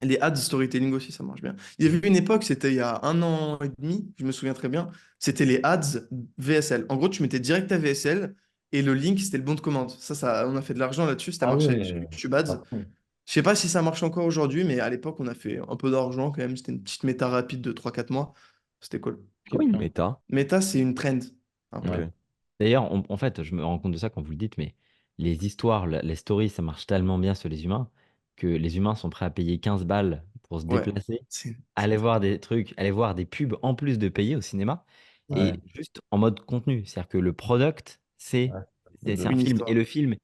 Les ads storytelling aussi, ça marche bien. Il y avait une époque, c'était il y a 1 an et demi, je me souviens très bien, c'était les ads VSL. En gros, tu mettais direct ta VSL et le link, c'était le bon de commande. On a fait de l'argent là-dessus, ça Ah marchait sur ouais, YouTube Ads. à fond. Je sais pas si ça marche encore aujourd'hui, mais à l'époque, on a fait un peu d'argent quand même. C'était une petite méta rapide de 3 4 mois. C'était cool. Quoi, Ok, une bien. méta? Meta, c'est une trend, un peu. Ok. Ouais. D'ailleurs, en fait, je me rends compte de ça quand vous le dites, mais les histoires, les stories, ça marche tellement bien sur les humains que les humains sont prêts à payer 15 balles pour se Ouais. déplacer, C'est aller fou. voir des trucs, aller voir des pubs en plus de payer au cinéma, Ouais. et juste en mode contenu. C'est-à-dire que le product, c'est Ouais. c'est un Une film, et histoire. le film,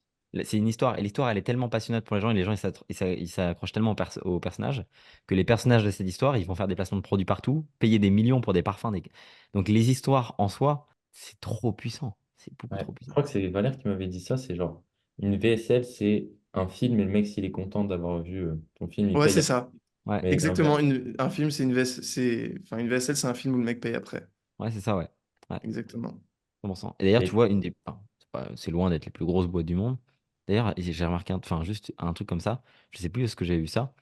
c'est une histoire, et l'histoire, elle est tellement passionnante pour les gens, et les gens, ils s'accrochent tellement aux personnages, que les personnages de cette histoire, ils vont faire des placements de produits partout, payer des millions pour des parfums. Donc les histoires en soi, c'est trop puissant. C'est beaucoup Ouais. trop Je puissant. crois que c'est Valère qui m'avait dit ça, c'est genre une VSL, c'est un film et le mec, s'il est content d'avoir vu ton film, il Ouais, paye. c'est ça. Ouais, Mais Exactement. Un film, c'est une VS, enfin, une VSL, c'est un film où le mec paye après. ouais, c'est ça, ouais. Ouais, Exactement. 100%. Et d'ailleurs, tu et- vois, enfin, c'est loin d'être les plus grosses boîtes du monde. D'ailleurs, j'ai remarqué, enfin, juste un truc comme ça, je sais plus où est-ce que j'ai vu ça,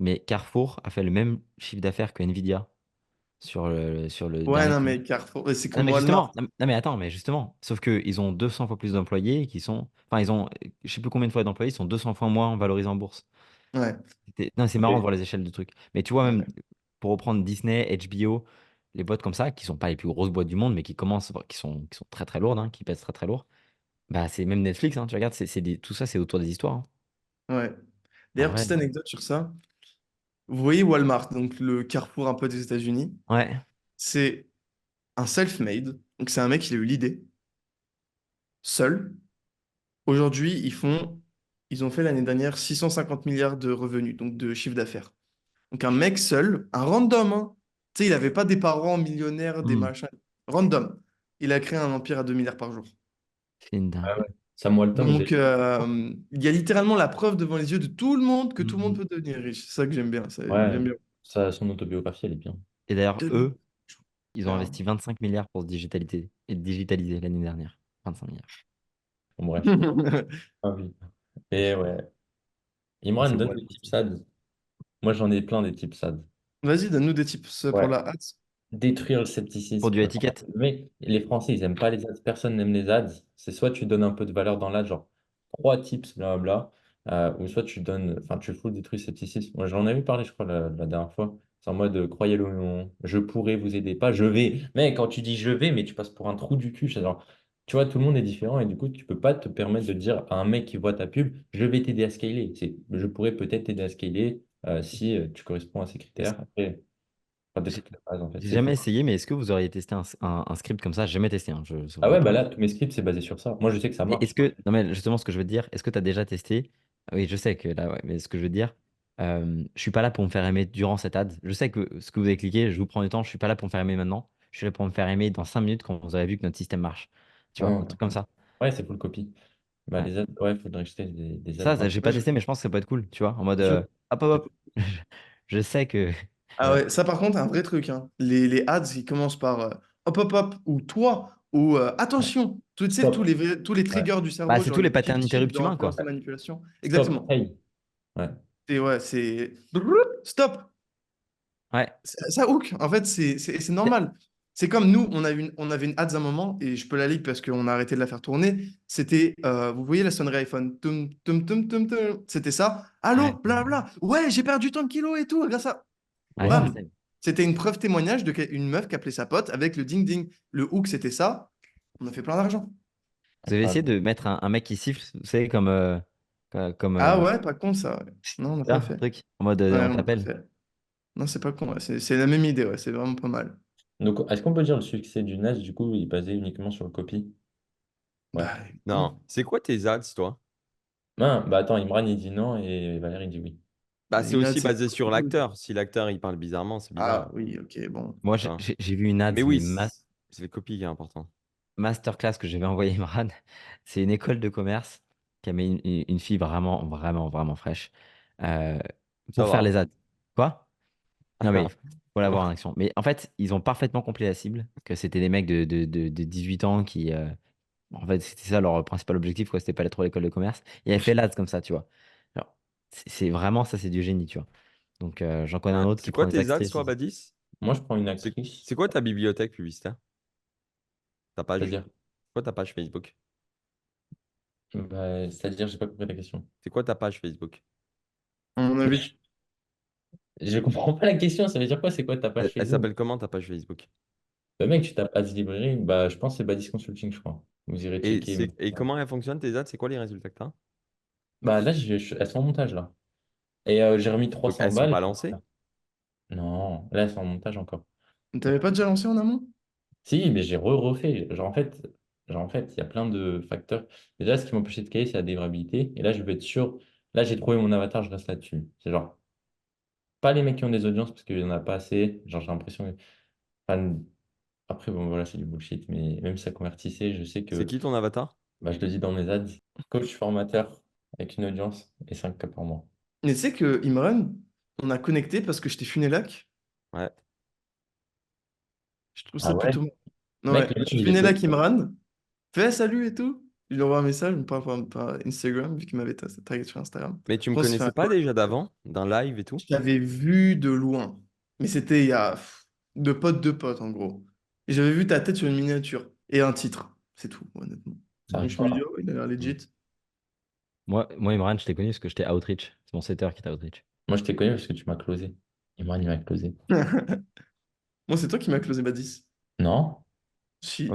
mais Carrefour a fait le même chiffre d'affaires que Nvidia sur le Ouais, dernier non, trimestre. mais Carrefour, c'est Non, comme mais Walmart. justement, non, mais attends, mais justement, sauf qu'ils ont 200 fois plus d'employés qui sont, enfin, ils ont, je sais plus combien de fois d'employés, ils sont 200 fois moins valorisés en bourse. Ouais. Non, c'est marrant de et- voir les échelles de trucs. Mais tu vois, même Ouais. pour reprendre Disney, HBO, les boîtes comme ça, qui sont pas les plus grosses boîtes du monde, mais qui sont très très lourdes, hein, qui pèsent très très lourd, bah c'est même Netflix, hein, tu regardes, tout ça, c'est autour des histoires, hein. Ouais. En D'ailleurs, vrai. petite anecdote sur ça. Vous voyez Walmart, donc le Carrefour un peu des États-Unis, Ouais. c'est un self-made. Donc, c'est un mec, il a eu l'idée, seul. Aujourd'hui, ils ont fait l'année dernière 650 milliards de revenus, donc de chiffre d'affaires. Donc, un mec seul, un random, hein. Tu sais, il n'avait pas des parents millionnaires, des Hmm. machins. Random. Il a créé un empire à 2 milliards par jour. C'est une Ah ouais. dinguerie. Sam Walton, Donc, il y a littéralement la preuve devant les yeux de tout le monde que tout le monde Mhm. peut devenir riche. C'est ça que j'aime bien. ouais, J'aime bien. ça, son autobiographie, elle est bien. Et d'ailleurs, 2 milliards. eux, ils ont Frère. investi 25 milliards pour se digitaliser l'année dernière. 25 milliards. Bon, bref. Ah oui. Et ouais. Ah, Imran, c'est donne Walt. des tips SAD. Moi, j'en ai plein des tips SAD. Vas-y, donne-nous des tips pour Ouais. la hâte. Détruire le Pour scepticisme. du étiquette. Mais les Français, ils aiment pas les ads. Personne n'aime les ads. C'est soit tu donnes un peu de valeur dans l'ad, genre trois tips, blablabla, ou soit tu donnes, enfin, tu fous détruire le scepticisme. Moi, j'en avais parlé, je crois, la dernière fois. C'est en mode, croyez-le ou non, je pourrais vous aider. Pas je vais. Mais quand tu dis je vais, mais tu passes pour un trou du cul. C'est genre, tu vois, tout le monde est différent et du coup, tu peux pas te permettre de dire à un mec qui voit ta pub, je vais t'aider à scaler. Je pourrais peut-être t'aider à scaler si tu corresponds à ces critères. Après, pas de J'ai toutes les phases, en fait. j'ai C'est jamais fou. essayé, mais est-ce que vous auriez testé un script comme ça? J'ai jamais testé, hein, ça Ah vous ouais, bah pas. là, tous mes scripts, c'est basé sur ça. Moi, je sais que ça Mais marche. est-ce que, non mais justement ce que je veux te dire, est-ce que tu as déjà testé? Oui, je sais que là, ouais, mais ce que je veux te dire, je suis pas là pour me faire aimer durant cette ad. Je sais que ce que vous avez cliqué, je vous prends du temps, je suis pas là pour me faire aimer maintenant. Je suis là pour me faire aimer dans 5 minutes quand vous aurez vu que notre système marche. Tu vois, Ouais, un truc comme ça. ouais, c'est full copy. Bah, Ouais. les ads, ouais, faudrait que je teste des ads Ça, j'ai gratuits. pas testé, mais je pense que ça peut être cool, tu vois, en mode Je- hop hop hop. Je sais que. Ah Ouais, ouais, ça par contre, un vrai truc, hein. Les ads qui commencent par hop hop hop ou toi ou Ouais. attention, tu sais, stop. tous les Ouais. triggers du Bah, cerveau, c'est genre tous les les patterns cheat sheets interrupts dans humains, quoi. influence et manipulation. Stop. Exactement. Hey. Ouais. Et ouais, c'est stop. Ouais. Ça hook. En fait, c'est normal. C'est comme nous, on avait une ads à un moment, et je peux la lire parce qu'on a arrêté de la faire tourner. C'était, vous voyez la sonnerie iPhone, tum, tum, tum, tum, tum. C'était ça. Allô, Ouais, blabla. Ouais, j'ai perdu tant de kilos et tout, grâce à. ouais, je Bam. sais. C'était une preuve témoignage de une meuf qui appelait sa pote avec le ding ding. Le hook, c'était ça. On a fait plein d'argent. Vous avez essayé Incroyable. de mettre un mec qui siffle, vous savez, comme Ah ouais, pas con ça. Ouais. Non, on n'a pas ça, un fait. truc, en mode Ouais, on on n'a pas t'appelle. fait. Non, c'est pas con. Ouais. C'est la même idée. Ouais. C'est vraiment pas mal. Donc, est-ce qu'on peut dire le succès du NAS, du coup, il est basé uniquement sur le copy? Ouais. Bah, Non. non. C'est quoi tes ads, toi? Bah attends, Imran il dit non et Valère il dit oui. Bah, Bah, c'est une ad, aussi c'est basé sur cool. l'acteur. Si l'acteur il parle bizarrement, c'est Ah bizarre. oui, ok, bon. Moi, Tu vois. j'ai vu une ad, Mais mais oui, c'est le copy qui est important. masterclass que je vais envoyer Imran. C'est une école de commerce qui a mis une fille vraiment, vraiment, vraiment fraîche euh, Ça pour faire va. les ads. Quoi? Non, mais faut Ça l'avoir en va. action. Mais en fait, ils ont parfaitement compris la cible, que c'était des mecs de 18 ans qui. En fait, c'était ça leur principal objectif, quoi. C'était pas aller trop à l'école de commerce. Et elle fait l'ads comme ça, tu vois. Alors, c'est vraiment ça, c'est du génie, tu vois. Donc, j'en connais un Ouais. autre qui C'est prend quoi des tes ads, actrices. toi, Badis? Moi je prends une C'est actrice, c'est quoi ta bibliothèque publicitaire? Ta page? c'est-à-dire, C'est quoi ta page Facebook? c'est-à-dire, j'ai pas compris la question. C'est quoi ta page Facebook? À mon avis, Je comprends pas la question, ça veut dire quoi? C'est quoi ta page Elle Facebook? s'appelle comment ta page Facebook? Bah mec, tu tapes Ads Librairie, bah je pense que c'est Badis Consulting, je crois. Vous irez Et, checker. et comment elle fonctionne tes ads? C'est quoi les résultats que t'as? Bah là, elles sont en montage là. Et j'ai remis Donc 300 elles sont balles. pas lancées? Non, là elles sont en montage encore. ne t'avais pas déjà lancé en amont? Si, mais j'ai refait. Genre en fait, il y a plein de facteurs. Déjà, ce qui m'empêchait de caler, c'est la délivrabilité. Et là, je veux être sûr. Là, j'ai trouvé mon avatar, je reste là-dessus. C'est genre, pas les mecs qui ont des audiences parce qu'il n'y en a pas assez. Genre, j'ai l'impression que. Enfin, après, bon, voilà, c'est du bullshit. Mais même si ça convertissait, je sais C'est que. qui ton avatar? Bah, je le dis dans mes ads. Coach formateur avec une audience et 5K par mois. Mais tu sais que Imran, on a connecté parce que j'étais Funelac. Ouais. Je trouve Ah ça ouais? plutôt. Non, Mec, ouais, le je mec, suis il est peu. Funelac Imran. Fais salut et tout. Je lui envoie un message par Instagram, vu qu'il m'avait tagué sur Instagram. Mais tu me On se fait un connaissais pas call. déjà d'avant, d'un live et tout? Je t'avais vu de loin. Mais c'était il y a de potes, en gros. Et j'avais vu ta tête sur une miniature et un titre. C'est tout, honnêtement. Ça Donc arrive je me dis, pas. oh, il a l'air Hmm. legit. Moi, Imran, je t'ai connu parce que j'étais Outreach. C'est mon setter qui était Outreach. Moi, je t'ai connu parce que tu m'as closé. Et moi, il m'a closé. Moi, c'est toi qui m'as closé Badis. Non? En Si.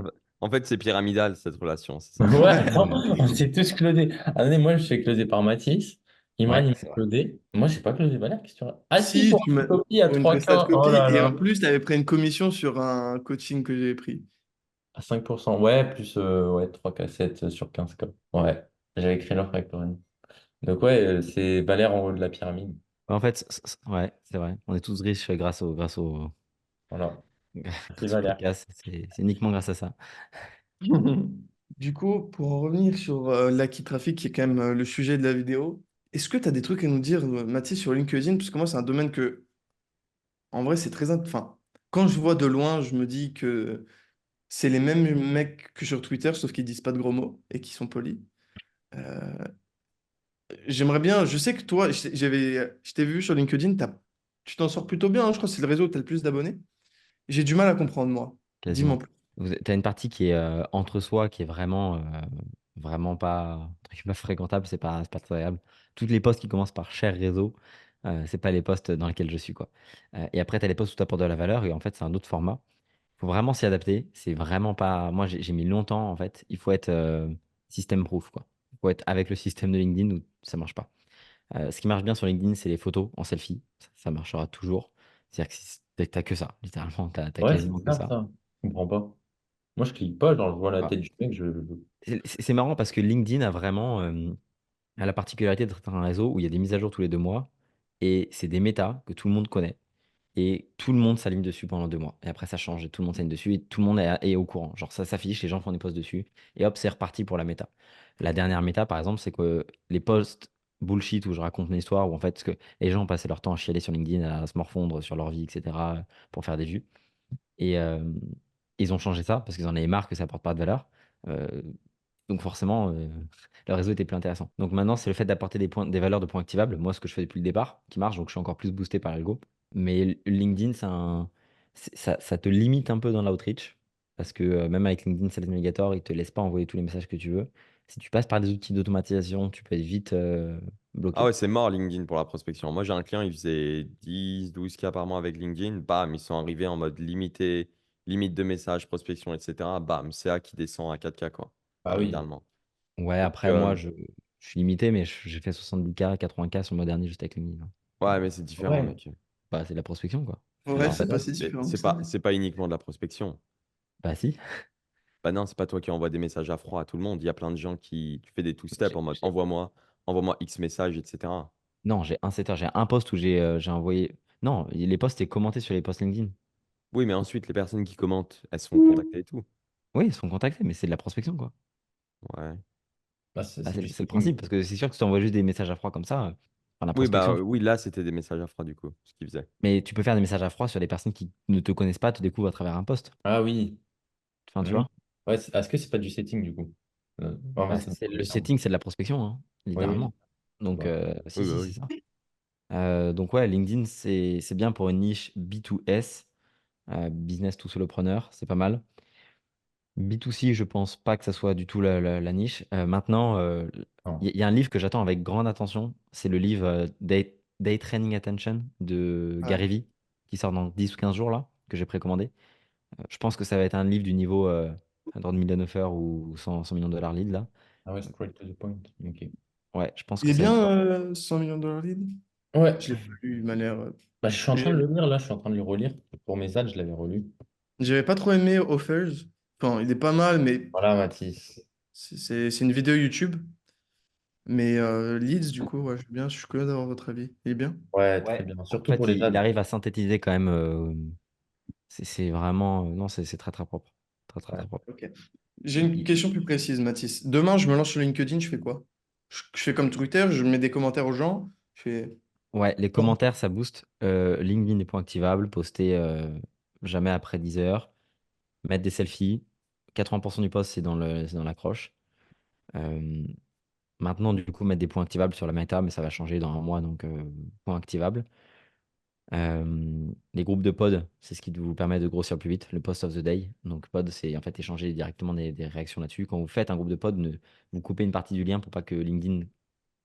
fait, c'est pyramidal cette relation, c'est ça. Ouais, non, on Ouais. s'est tous closés. Attendez, moi, je suis closé par Mathis. Imran, Ouais, il m'a c'est vrai. closé. Moi, j'ai pas closé Valère. Qu'est-ce que tu racontes? Ah, si, Si, pour tu une m'as copie à pour une prestat de 3K. Oh copie là et là. en plus, tu avais pris une commission sur un coaching que j'avais pris. À 5%. Ouais, plus ouais, 3K7 sur 15K. Ouais, j'avais créé l'offre avec Lorraine. Donc, ouais, c'est Valère en haut de la pyramide. En fait, ouais, c'est vrai. On est tous riches Voilà. C'est grâce au Valère. podcast. C'est uniquement grâce à ça. Du coup, pour en revenir sur l'acquis trafic, qui est quand même le sujet de la vidéo, est-ce que tu as des trucs à nous dire, Mathis, sur LinkedIn? Parce que moi, c'est un domaine que, en vrai, c'est très. Enfin, quand je vois de loin, je me dis que c'est les mêmes mecs que sur Twitter, sauf qu'ils disent pas de gros mots et qui sont polis. Euh, J'aimerais bien, je sais que toi, je t'ai vu sur LinkedIn, tu t'en sors plutôt bien, hein, je crois que c'est le réseau où tu as le plus d'abonnés. J'ai du mal à comprendre, moi. Dis-moi Quasiment. plus. Tu as une partie qui est entre soi, qui est vraiment pas, entre guillemets, fréquentable, c'est pas très agréable. Toutes les posts qui commencent par cher réseau, c'est pas les posts dans lesquels je suis, quoi. Et après, tu as les posts où tu apportes de la valeur, et en fait, c'est un autre format. Il faut vraiment s'y adapter. C'est vraiment pas. Moi, j'ai mis longtemps, en fait. Il faut être system proof, quoi. Il faut être avec le système de LinkedIn où ça marche pas. Ce qui marche bien sur LinkedIn, c'est les photos en selfie. Ça marchera toujours. C'est-à-dire que t'as que ça, littéralement. T'as Ouais, c'est quasiment que ça, ça. ça. Je comprends pas. Moi, je clique pas, genre, je vois la Voilà. tête du mec, je. C'est marrant parce que LinkedIn a vraiment a la particularité d'être un réseau où il y a des mises à jour tous les 2 mois et c'est des méta que tout le monde connaît et tout le monde s'aligne dessus pendant 2 mois. Et après, ça change et tout le monde s'aligne dessus et tout le monde est au courant. Genre, ça s'affiche, les gens font des posts dessus et hop, c'est reparti pour la méta. La dernière méta, par exemple, c'est que les posts bullshit où je raconte une histoire où en fait, parce que les gens passaient leur temps à chialer sur LinkedIn, à se morfondre sur leur vie, etc., pour faire des vues. Et ils ont changé ça parce qu'ils en avaient marre que ça apporte pas de valeur. Euh, donc forcément, le réseau était plus intéressant. Donc maintenant, c'est le fait d'apporter des valeurs de points activables. Moi, ce que je fais depuis le départ, qui marche, donc je suis encore plus boosté par l'algo. Mais LinkedIn, ça te limite un peu dans l'outreach parce que même avec LinkedIn Sales Navigator, il te laisse pas envoyer tous les messages que tu veux. Si tu passes par des outils d'automatisation, tu peux être vite Ah bloqué. ouais, c'est mort LinkedIn pour la prospection. Moi, j'ai un client, il faisait 10, 12K par mois avec LinkedIn. Bam, ils sont arrivés en mode limité, limite de messages, prospection, etc. Bam, CA qui descend à 4K, quoi. Ah Enfin, oui. littéralement. Ouais, Donc, après, moi, je suis limité, mais j'ai fait 70K, 80K sur le mois dernier juste avec LinkedIn, hein. ouais, mais c'est différent, Ouais. mec. Bah, c'est de la prospection, quoi. Tu fais des Ouais, Non, c'est appels pas d'offres. si c'est différent que c'est ça. pas, c'est pas uniquement de la prospection. Bah, si. Bah non, c'est pas toi qui envoie des messages à froid à tout le monde. Il y a plein de gens qui. Tu fais des two-step J'ai- en mode j'ai- envoie-moi X messages, etc. Non, j'ai un setter, j'ai un post où j'ai envoyé. Non, les posts étaient commentés sur les posts LinkedIn. Oui, mais ensuite, les personnes qui commentent, elles se font contacter et tout. Oui, ils sont contactés, mais c'est de la prospection, quoi. Ouais. Bah, c'est Bah, c'est du c'est le setting. principe, parce que c'est sûr que si tu envoies juste des messages à froid comme ça, enfin, la Oui, bah prospection. oui, là, c'était des messages à froid, du coup, ce qu'ils faisaient. Mais tu peux faire des messages à froid sur des personnes qui ne te connaissent pas, te découvrent à travers un post. Ah oui. Enfin, tu Oui. vois? Ouais, est-ce que c'est pas du setting du coup? Enfin, Bah, c'est le ça. setting, c'est de la prospection, hein, Oui, oui. littéralement. Donc, Bah, si, Oui, bah si, c'est oui. ça. Donc, ouais, LinkedIn, c'est bien pour une niche B2S, business to solopreneur, c'est pas mal. B2C, je pense pas que ça soit du tout la niche. Maintenant, non. il y a un livre que j'attends avec grande attention. C'est le livre Day Training Attention de Ouais. Gary Vee, qui sort dans 10 ou 15 jours, là, que j'ai précommandé. Je pense que ça va être un livre du niveau 100 million offer ou 100 millions de dollars lead, là. Ah ouais, straight to the point. Ok. Ouais, je pense Il que est ça va être. bien, 100 millions de dollars lead? Ouais. Je l'ai pas lu, il m'a l'air. Bah, je suis en train J'ai- de le lire là, je suis en train de le relire. Pour mes ads, je l'avais relu. J'avais pas trop aimé Offers. Enfin, il est pas mal, mais Voilà, Mathis. c'est une vidéo YouTube. Mais Leeds, du coup, ouais, je suis curieux d'avoir votre avis. Il est bien? Ouais, très Ouais, bien. en Surtout pour fait, les il ads. arrive à synthétiser quand même. C'est vraiment. Non, c'est très, très propre. Très, très, très Ouais. propre. Ok. J'ai Il- une il- question plus précise, Mathis. Demain, je me lance sur LinkedIn, je fais quoi? Je fais comme Twitter, je mets des commentaires aux gens. Je fais. Ouais, les commentaires, ça booste. LinkedIn est point activable. Poster jamais après 10 heures. Mettre des selfies. 80% du post, c'est dans l'accroche. Euh, Maintenant, du coup, mettre des points activables sur la méta, mais ça va changer dans un mois, donc points activables. Les groupes de pod, c'est ce qui vous permet de grossir plus vite, le post of the day. Donc pod, c'est en fait échanger directement des réactions là-dessus. Quand vous faites un groupe de pod, vous coupez une partie du lien pour pas que LinkedIn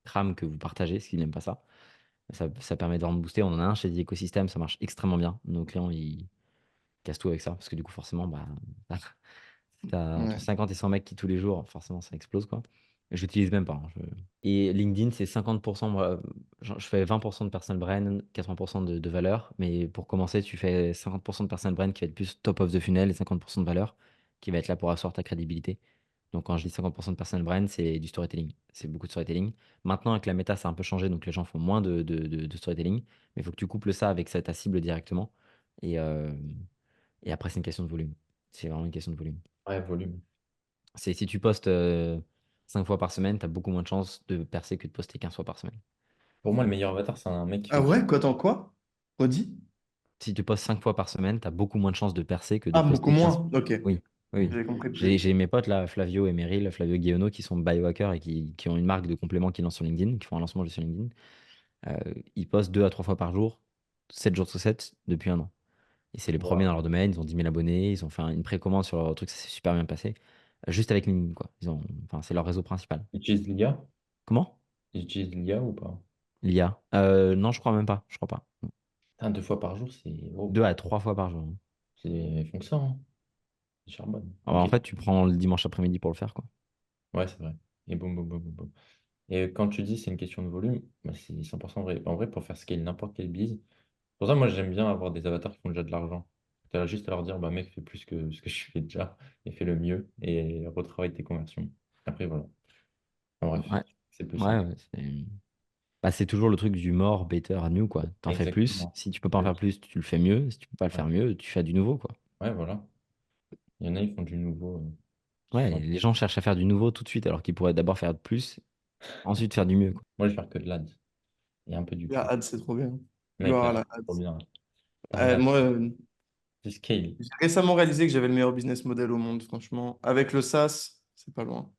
crame que vous partagez, parce qu'il n'aime pas ça. Ça permet de vraiment booster. On en a un chez The Ecosystem, ça marche extrêmement bien. Nos clients, ils cassent tout avec ça, parce que du coup, forcément, bah, si t'as entre Ouais. 50 et 100 mecs qui tous les jours, forcément, ça explose, quoi. Je l'utilise même pas, hein. Et LinkedIn, c'est 50%, moi, je fais 20% de personal brand, 80% de valeur. Mais pour commencer, tu fais 50% de personal brand qui va être plus top of the funnel et 50% de valeur qui va être là pour asseoir ta crédibilité. Donc quand je dis 50% de personal brand, c'est du storytelling. C'est beaucoup de storytelling. Maintenant, avec la méta, ça a un peu changé, donc les gens font moins de storytelling. Mais il faut que tu couples ça avec ta cible directement. Et, euh, et après, c'est une question de volume. C'est vraiment une question de volume. Ouais, volume. C'est si tu postes 5 fois par semaine, tu as beaucoup moins de chances de percer que de poster 15 fois par semaine. Pour moi, le meilleur avatar, c'est un mec qui Ah fait ouais, quoi, tant quoi? Redis? Si tu postes 5 fois par semaine, tu as beaucoup moins de chances de percer que de Ah, beaucoup poster 15 fois. moins. Ok. Oui, oui. J'ai compris le truc. J'ai mes potes là, Flavio et Meryl, Flavio Guillaume, qui sont biohackers et qui ont une marque de compléments qu'ils lancent sur LinkedIn, qui font un lancement sur LinkedIn. Ils postent 2 à 3 fois par jour, 7 jours sur 7, depuis un an. Et c'est les premiers dans Wow. leur domaine, ils ont 10 000 abonnés, ils ont fait une précommande sur leur truc, ça s'est super bien passé. Juste avec LinkedIn, quoi. Enfin, c'est leur réseau principal. Ils utilisent l'IA? Comment? Ils utilisent l'IA ou pas? L'IA? Non, je crois même pas. Je crois pas. Putain, 2 fois par jour, c'est. Oh, 2 à 3 fois par jour, hein. ils font que ça, hein. Ils charbonnent. Alors, Ok. en fait, tu prends le dimanche après-midi pour le faire, quoi. Ouais, c'est vrai. Et boum, boum, boum, boum, boum. Et quand tu dis c'est une question de volume, bah, c'est 100% vrai. En vrai, pour faire scale n'importe quelle bise, pour ça, moi, j'aime bien avoir des avatars qui font déjà de l'argent. Tu as juste à leur dire, bah, mec, fais plus que ce que je fais déjà et fais le mieux et retravaille tes conversions. Après, voilà. En bref, Ouais, c'est plus ouais, simple. ouais, bah, c'est toujours le truc du more, better, new, quoi. T'en fais plus. Exactement. Si tu peux pas en faire plus, tu le fais mieux. Si tu peux pas le Ouais, faire mieux, tu fais du nouveau, quoi. ouais, voilà. Il y en a, ils font du nouveau qui Ouais, sont. les gens cherchent à faire du nouveau tout de suite, alors qu'ils pourraient d'abord faire de plus, ensuite faire du mieux, quoi. Moi, je vais faire que de l'ad et un peu du La prix. ad, c'est trop bien. Mec, Gloire là, à la c'est ad. trop bien. Putain, là, Moi, du scale. j'ai récemment réalisé que j'avais le meilleur business model au monde, franchement. Avec le SaaS, c'est pas loin.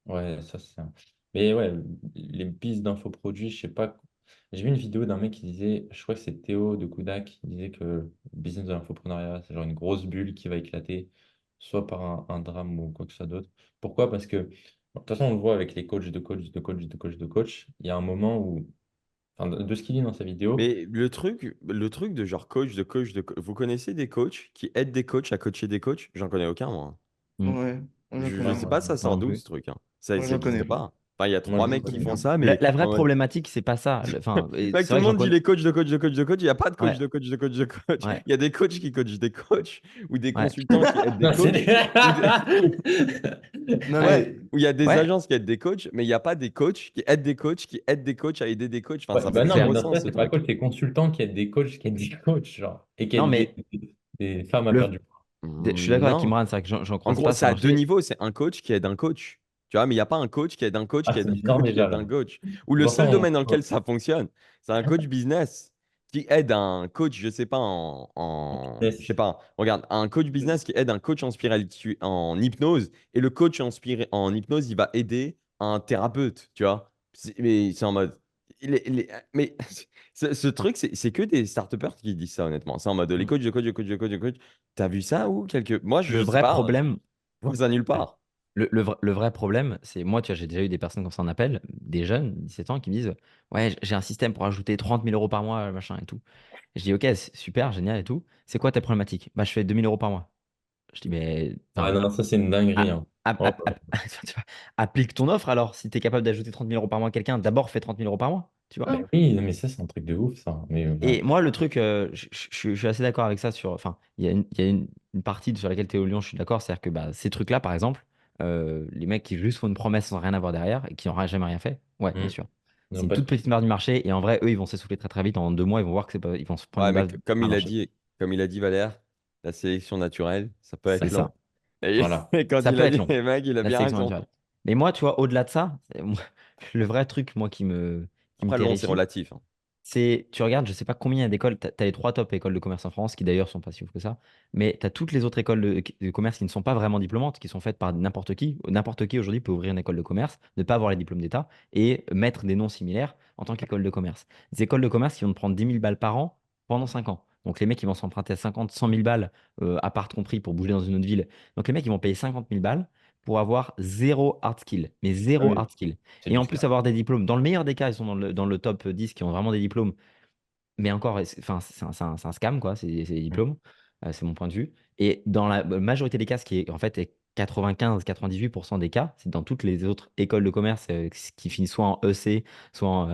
Ouais, ça c'est un. Mais ouais, les pistes d'infoproduits, je sais pas. J'ai vu une vidéo d'un mec qui disait, je crois que c'est Théo de Kudak, qui disait que business de l'infoprenariat, c'est genre une grosse bulle qui va éclater, soit par un drame ou quoi que ce soit d'autre. Pourquoi? Parce que, de toute façon, on le voit avec les coachs de coach, de coach, de coach, de coach. Il y a un moment où, enfin, de ce qu'il dit dans sa vidéo, Mais le truc de genre vous connaissez des coachs qui aident des coachs à coacher des coachs? J'en connais aucun, moi. Mm. Ouais, moi j'en Je connais. ouais, sais moi, pas, ça Moi sort non d'où plus. ce truc, hein. Ça Moi j'en n'existe connais. pas. Enfin, il y a moi, trois j'en mecs qui connais font un. ça, La, mais la vraie en mode, problématique, c'est pas ça. Enfin, mec, c'est tout vrai le que j'en monde dit connais. les coachs de coach de coach de coach. Il n'y a pas de coach Ouais, de coach de coach de coach. ouais, Il y a des coachs qui coachent des coachs ou des ouais, consultants qui aident des Non, c'est coachs des- ou des... Non ouais, mais, où il y a des ouais. agences qui aident des coachs, mais il n'y a pas des coachs qui aident des coachs qui aident des coachs à aider des coachs. Enfin, Ouais, ça bah fait non, mais zéro dans ce sens cas, ce c'est pas truc. coach, c'est consultant qui aide des coachs, qui aide des coachs, genre, et qui Non, aide mais des femmes à perdre le, du poids. je suis d'accord avec Non. Imran, c'est vrai que j'en En croise gros, pas c'est sur le à deux marché. niveaux. C'est un coach qui aide un coach. Tu vois, mais il n'y a pas un coach qui aide un coach Ah, qui c'est aide un bizarre coach qui déjà, aide là. un coach. Ou C'est le pour ça, seul domaine dans lequel ça fonctionne, c'est un hein, coach business qui aide un coach, je sais pas, je sais pas, regarde, un coach business qui aide un coach en hypnose, et le coach en hypnose, il va aider un thérapeute, tu vois. Mais c'est en mode. Mais ce truc, c'est que des start qui disent ça, honnêtement. C'est en mode les Mm. coachs de coach de coach de coach de coach. T'as vu ça ou quelque. Moi, Le je sais vrai pas, hein. problème, Je vois ça nulle part. le vrai problème, c'est moi, tu vois, j'ai déjà eu des personnes comme ça en appel, des jeunes, 17 ans, qui me disent, ouais, j'ai un système pour ajouter 30 000 € par mois, machin et tout. Et je dis, ok, c'est super, génial et tout. C'est quoi ta problématique? Bah, je fais 2 000 € par mois. Je dis, mais, Ouais, enfin, non, ça, c'est une dinguerie, a- hein. Oh, tu vois, applique ton offre alors. Si tu es capable d'ajouter 30 000 € par mois à quelqu'un, d'abord fais 30 000 € par mois, tu vois. ben oui, non, mais ça, c'est un truc de ouf, ça. Mais Et voilà. moi, le truc, je suis assez d'accord avec ça sur. Enfin, il y a une partie sur laquelle Théo Lyon, je suis d'accord. C'est-à-dire que bah, ces trucs-là, par exemple, les mecs qui juste font une promesse sans rien avoir derrière et qui n'aura jamais rien fait, ouais, bien Mm. sûr. Ils C'est ont une pas de toute petite piste. part du marché et en vrai, eux, ils vont s'essouffler très très vite. En 2 mois, ils vont voir que c'est pas, ils vont se prendre Ouais, une mais baffe comme à il a marché. dit, Valère, la sélection naturelle, ça peut C'est être long. ça. Et, Voilà. et quand Ça il peut a être dit, long, les mecs, il a la bien sélection raison. naturelle. Mais moi, tu vois, au-delà de ça, le vrai truc, moi, qui me Après, long, c'est terrifie, relatif, hein. tu regardes, je sais pas combien il y a d'écoles, tu as les trois top écoles de commerce en France, qui d'ailleurs sont pas si ouf que ça, mais tu as toutes les autres écoles de commerce qui ne sont pas vraiment diplômantes, qui sont faites par n'importe qui. N'importe qui aujourd'hui peut ouvrir une école de commerce, ne pas avoir les diplômes d'État et mettre des noms similaires en tant qu'école de commerce. Des écoles de commerce qui vont te prendre 10 000 balles par an pendant 5 ans. Donc les mecs, ils vont s'emprunter à 50, 100 000 balles, appart compris, pour bouger dans une autre ville. Donc les mecs, ils vont payer 50 000 balles pour avoir zéro hard skill, mais Ah zéro oui, hard skill. c'est Et du en plus clair. avoir des diplômes. Dans le meilleur des cas, ils sont dans le top 10 qui ont vraiment des diplômes, mais encore, enfin, c'est un scam, quoi, c'est des Mm. diplômes, c'est mon point de vue. Et dans la majorité des cas, ce qui est en fait est 95-98% des cas, c'est dans toutes les autres écoles de commerce qui finissent soit en EC, soit en,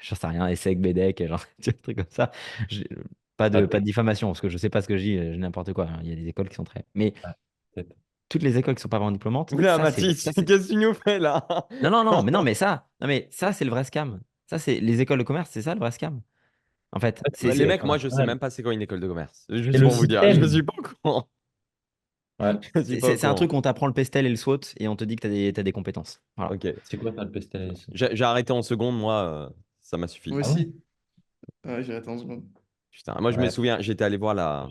j'en sais rien, ESSEC, BEDEC, genre, tu vois, des trucs comme ça. Je- pas Ah, de, pas de diffamation, parce que je sais pas ce que je dis, je dis n'importe quoi, hein. Il y a des écoles qui sont très. Mais ouais, peut-être. toutes les écoles qui sont pas vraiment diplômantes, Oula, ça, c'est. Mathis, Ça, c'est... qu'est-ce que tu nous fais là? Non, non, non, mais non, mais ça, non, mais ça, c'est le vrai scam. Ça, c'est les écoles de commerce, c'est ça le vrai scam. En fait, Ouais, c'est c'est. Les c'est- mecs, sélection moi, je sais nationale. même pas c'est quoi une école de commerce. Et Juste le pour vous dire, je système. suis pas au courant. Ouais. Je suis C'est pas au c'est- c'est un courant. truc où on t'apprend le pestel et le SWOT et on te dit que t'as des compétences. Voilà. Ok. C'est quoi ça, le pestel? J'ai arrêté en seconde, moi, ça m'a suffi. moi Ah ouais? aussi. Ouais, j'ai attendu 30 secondes. Putain, moi, je me Ouais. souviens, j'étais allé voir la.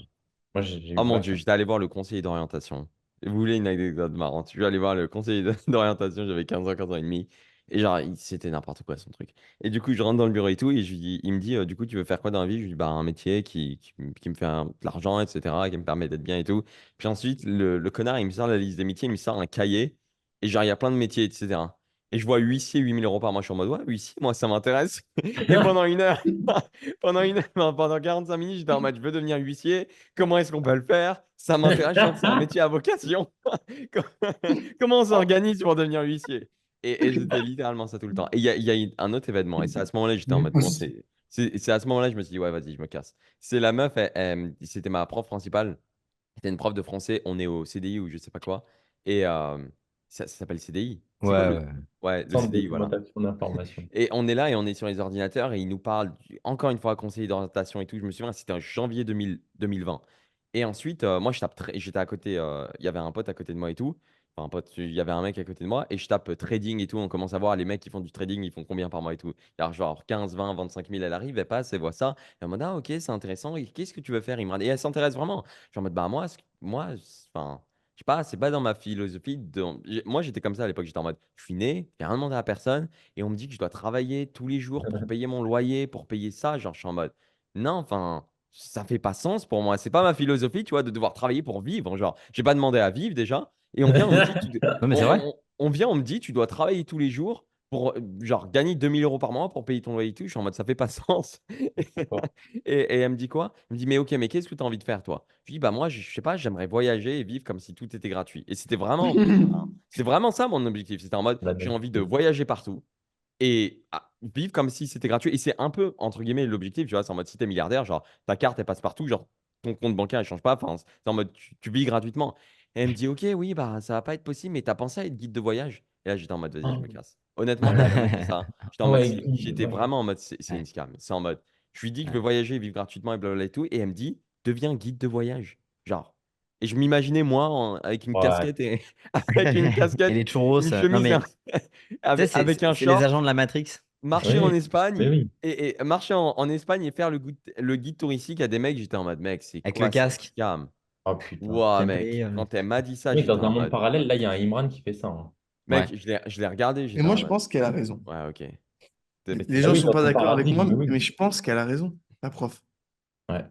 Moi, j'ai eu Oh le mon bac, Dieu, hein. j'étais allé voir le conseiller d'orientation. Vous voulez une anecdote marrante? Je vais aller voir le conseiller d'orientation, j'avais 15 ans, 15 ans et demi. Et genre, c'était n'importe quoi son truc. Et du coup, je rentre dans le bureau et tout, et il me dit, du coup, tu veux faire quoi dans la vie? Je lui dis, bah, un métier qui me fait de l'argent, etc., qui me permet d'être bien et tout. Puis ensuite, le connard, il me sort la liste des métiers, il me sort un cahier, et genre, il y a plein de métiers, etc. Et je vois huissier, 8 000 € par mois. Je suis en mode, ouais, huissier, moi, ça m'intéresse. Et pendant une heure, pendant 45 minutes, j'étais en mode, je veux devenir huissier. Comment est-ce qu'on peut le faire? Ça m'intéresse, je sens que c'est un métier à vocation. Comment on s'organise pour devenir huissier? Et c'était littéralement ça tout le temps. Et il y a eu un autre événement. Et c'est à ce moment-là, j'étais en mode, bon, c'est à ce moment-là, je me suis dit, ouais, vas-y, je me casse. C'est la meuf, c'était ma prof principale. C'était une prof de français. On est au CDI ou je sais pas quoi. Et ça s'appelle CDI. C'est quoi Ouais, le. ouais. Ouais, le Centre de CDI, voilà. documentation d'information. Et on est là et on est sur les ordinateurs et il nous parle, encore une fois, conseiller d'orientation et tout. Je me souviens, c'était en janvier 2020. Et ensuite, moi, j'étais à côté, il y avait un pote à côté de moi et tout. Enfin, un pote, il y avait un mec à côté de moi et je tape trading et tout. On commence à voir les mecs qui font du trading, ils font combien par mois et tout. Alors, genre 15, 20, 25 000, elle arrive, elle passe, elle voit ça. Et en mode, ah, ok, c'est intéressant. Et qu'est-ce que tu veux faire? Il me dit, et elle s'intéresse vraiment. Je suis en mode, bah, enfin, je sais pas, c'est pas dans ma philosophie. Moi, j'étais comme ça à l'époque. J'étais en mode, je suis né, j'ai rien demandé à personne et on me dit que je dois travailler tous les jours pour payer mon loyer, pour payer ça. Genre, je suis en mode, non, enfin, ça fait pas sens pour moi. C'est pas ma philosophie, tu vois, de devoir travailler pour vivre. Genre, j'ai pas demandé à vivre déjà. Et on vient, on me dit, Non, mais c'est vrai. on vient, on me dit, tu dois travailler tous les jours pour, genre, gagner 2000 € par mois pour payer ton loyer et tout. Je suis en mode, ça fait pas sens. D'accord. Et elle me dit quoi? Elle me dit, mais ok, mais qu'est-ce que tu as envie de faire, toi? Je lui dis, bah, moi, je sais pas, j'aimerais voyager et vivre comme si tout était gratuit. Et c'était vraiment ça mon objectif. C'était en mode, La j'ai même envie de chose. voyager partout et vivre comme si c'était gratuit. Et c'est un peu, entre guillemets, l'objectif, tu vois, c'est en mode, si t'es milliardaire, genre, ta carte, elle passe partout, genre, ton compte bancaire, elle change pas. Enfin, c'est en mode, tu vis gratuitement. Et elle me dit, ok, oui, bah, ça va pas être possible, mais t'as pensé à être guide de voyage? Et là, j'étais en mode, vas-y, je me casse. Honnêtement, quand elle m'a dit ça, j'étais en mode, Ouais, guide, j'étais ouais. vraiment en mode, c'est une Ouais, scam. C'est en mode, je lui dis que je veux ouais, voyager et vivre gratuitement et blablabla et tout. Et elle me dit, deviens guide de voyage. Genre. Et je m'imaginais, moi, avec une Ouais. casquette et avec une Et casquette, les churros, une non chemise et mais tu sais, avec un c'est les short, agents de la Matrix. marcher en Oui, mais Espagne oui. et marcher en Espagne et faire le guide touristique à des mecs. J'étais en mode, mec, c'est Avec le quoi cette casque. scam? Oh putain. Ouah, T'aimerais. mec, quand elle m'a dit ça, Mec, j'étais dans un en monde mode, parallèle, là, il y a un Imran qui fait ça, hein. Ouais. mec, je l'ai regardé, Et j'étais moi, en je mode, pense qu'elle a raison. ouais, ok. Les Ah gens ne oui, sont dans pas ton d'accord avec moi, paradigme, oui. mais je pense qu'elle a raison, la prof. Ouais.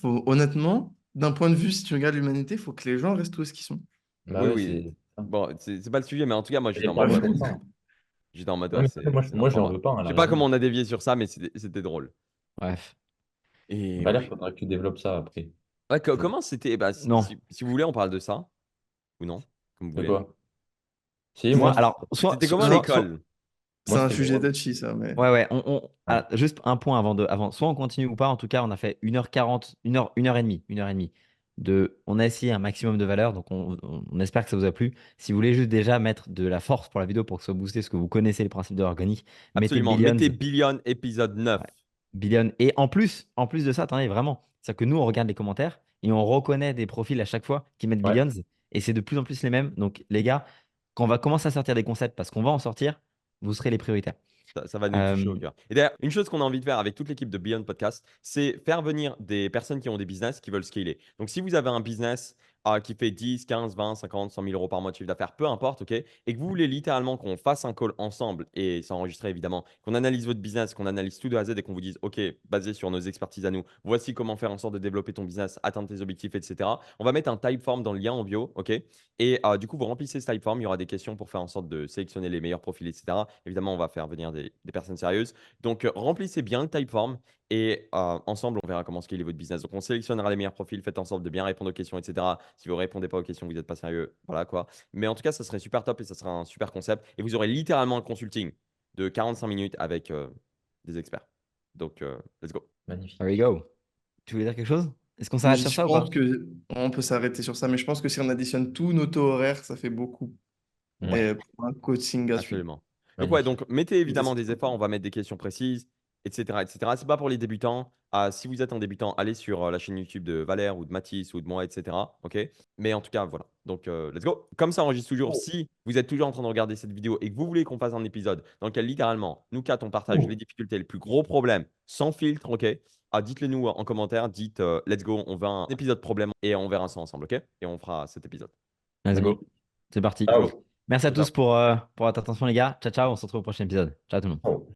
Honnêtement, d'un point de vue, si tu regardes l'humanité, il faut que les gens restent où est-ce qu'ils sont. Bah Oui, ouais, oui. c'est ça. Bon, c'est pas le sujet, mais en tout cas, moi, Il y a j'étais des en mode, problèmes ouais, comme bon, ça, hein. j'étais en mode, Ouais, ouais, mais après, moi, c'est moi, n'importe j'en quoi. veux pas, hein, Je elle a sais pas raison. comment on a dévié sur ça, mais c'était drôle. Bref. Et Valère, ouais. faudrait que tu développes ça après. Ouais, Non. comment c'était, bah, Non. si vous voulez, on parle de ça, ou non, comme vous De voulez. quoi? Si, Moi, moi, alors, soit, C'était comment à soit, l'école? C'est moi un c'était sujet drôle. touchy, ça, mais. ouais, ouais, Ouais. juste un point avant. Soit on continue ou pas. En tout cas, on a fait 1h40, 1h et demie, 1h et demie. On a essayé un maximum de valeur, donc on espère que ça vous a plu. Si vous voulez juste déjà mettre de la force pour la vidéo pour que ce soit boosté, parce que vous connaissez les principes de l'organique, mettez Absolument. Billions. Mettez Billion épisode 9. Ouais, Billion. Et en plus de ça, attendez, vraiment, c'est-à-dire que nous, on regarde les commentaires et on reconnaît des profils à chaque fois qui mettent Ouais. Billions. Et c'est de plus en plus les mêmes. Donc, les gars, quand on va commencer à sortir des concepts, parce qu'on va en sortir, vous serez les prioritaires. Ça va nous toucher au Euh, cœur. Et d'ailleurs, une chose qu'on a envie de faire avec toute l'équipe de Beyond Podcast, c'est faire venir des personnes qui ont des business qui veulent scaler. Donc, si vous avez un business qui fait 10, 15, 20, 50, 100 000 € par mois de chiffre d'affaires, peu importe, ok, et que vous voulez littéralement qu'on fasse un call ensemble et s'enregistrer évidemment, qu'on analyse votre business, qu'on analyse tout de A à Z et qu'on vous dise, ok, basé sur nos expertises à nous, voici comment faire en sorte de développer ton business, atteindre tes objectifs, etc. On va mettre un typeform dans le lien en bio, ok. Et du coup, vous remplissez ce typeform. Il y aura des questions pour faire en sorte de sélectionner les meilleurs profils, etc. Évidemment, on va faire venir des personnes sérieuses. Donc, remplissez bien le typeform et ensemble, on verra comment scaler votre business. Donc, on sélectionnera les meilleurs profils. Faites en sorte de bien répondre aux questions, etc. Si vous ne répondez pas aux questions, vous n'êtes pas sérieux. Voilà quoi. Mais en tout cas, ça serait super top et ça sera un super concept. Et vous aurez littéralement un consulting de 45 minutes avec des experts. Donc, let's go. There we Magnifique. go. Tu voulais dire quelque chose? Est-ce qu'on s'arrête sur Je ça ou pense pas? que on peut s'arrêter sur ça, mais je pense que si on additionne tous nos taux horaires, ça fait beaucoup. Ouais, Et pour un coaching gratuit. Absolument. Donc ouais, magnifique. donc mettez Et ça, évidemment c'est des trop efforts, cool. on va mettre des questions précises, etc., etc. C'est pas pour les débutants. Si vous êtes un débutant, allez sur la chaîne YouTube de Valère ou de Mathis ou de moi, etc. Ok. Mais en tout cas, voilà. Donc let's go. Comme ça enregistre toujours. Oh, Si vous êtes toujours en train de regarder cette vidéo et que vous voulez qu'on fasse un épisode dans lequel littéralement nous quatre on partage les oh. difficultés, les plus gros problèmes, sans filtre, ok. Dites-le nous en commentaire. Dites let's go, on veut un épisode problème et on verra ça ensemble, ok. Et on fera cet épisode. Let's go. Magnifique. C'est parti. Let's go. Ciao. Merci à Ciao, tous ciao. pour votre attention, les gars. Ciao, ciao. On se retrouve au prochain épisode. Ciao tout le monde. Ciao.